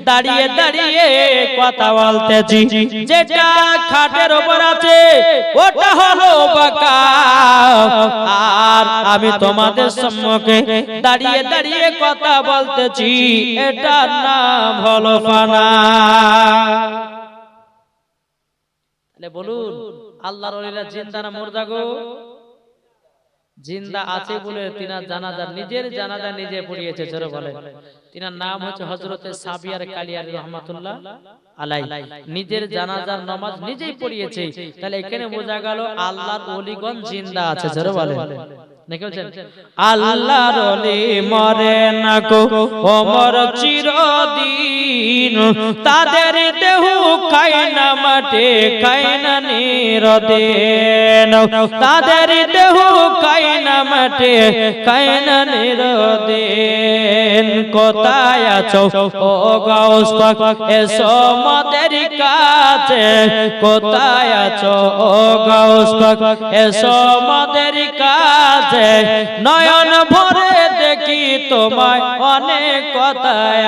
দাঁড়িয়ে দাঁড়িয়ে কথা বলতেছি। যেটা খাটের উপর আছে ওটা হলো বাঁকা, আর আমি তোমাদের সম্মুখে দাঁড়িয়ে দাঁড়িয়ে কথা বলতেছি, এটার নাম হলো ফানা। তাহলে বলুন, আল্লাহর ওলিরা জিন্দা না মুর্দা গো? জিন্দা আছে বলে তিনার জানাজা নিজের জানাজা নিজে পড়িয়েছে। জোরে বলে, তিনার নাম হচ্ছে হযরত সাফিয়ার কালিয়া রাহমাতুল্লাহ আলাইহি, নিজের জানাজার নামাজ নিজেই পড়িয়েছে। তাহলে এখানে বোঝা গেল আল্লাহর ওলিগণ জিন্দা আছে। জোরে বলে, নাকি বলছেন আল্লাহর ওলি মরে না গো, ওমর চিরদিন, তাদের দেহ খায় না মাঠে, খায় না নিরদিন, তাদের দেহ খায় না মাঠে, খায় না নিরদিন। কোথায় আছো ও গাউস পাক, এসো আমাদের কাছে, কোথায় আছো ও গাউস পাক, এসো আমাদের কাছে, নয়ন ভরে দেখি তোমায় অনেক কথায়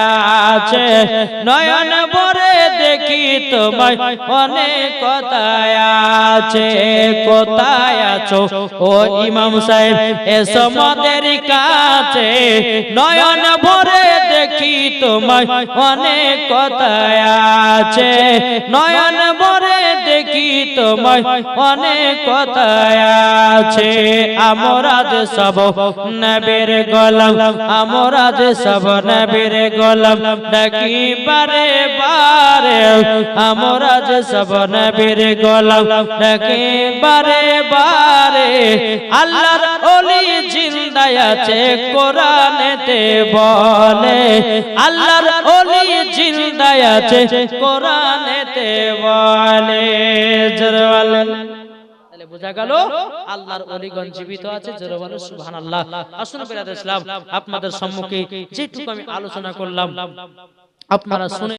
আছে, নয়ন ভরে দেখি তোমায় অনেক কথায় আছে। কোথায় আছো ও ইমাম সাহেব, এসো আমাদের কাছে, নয়ন ভরে দেখি তোমায় অনেক কথায় আছে, নয়ন ভরে দেখি তোমায় অনেক কথায় আছে। আমরা যে সব নবীর গোলাম, আমরা যে সব নবীর গোলাম, ডাকি বারে বারে, আমরা যে সব নবীর গোলাম, ডাকি বারে বারে। আল্লাহর ওলি জিন্দা আছে কোরআনেতে বলে, আল্লাহর ওলি জিন্দা আছে কোরআনেতে বলে। জোরে বলেন। বোঝা গেল আল্লাহর ওলিগণ জীবিত আছে। জোরে বলো সুবহানাল্লাহ। আসুন বিরাদ ইসলাম, আপনাদের সম্মুখে যেটুকু আমি আলোচনা করলাম আপনারা শুনে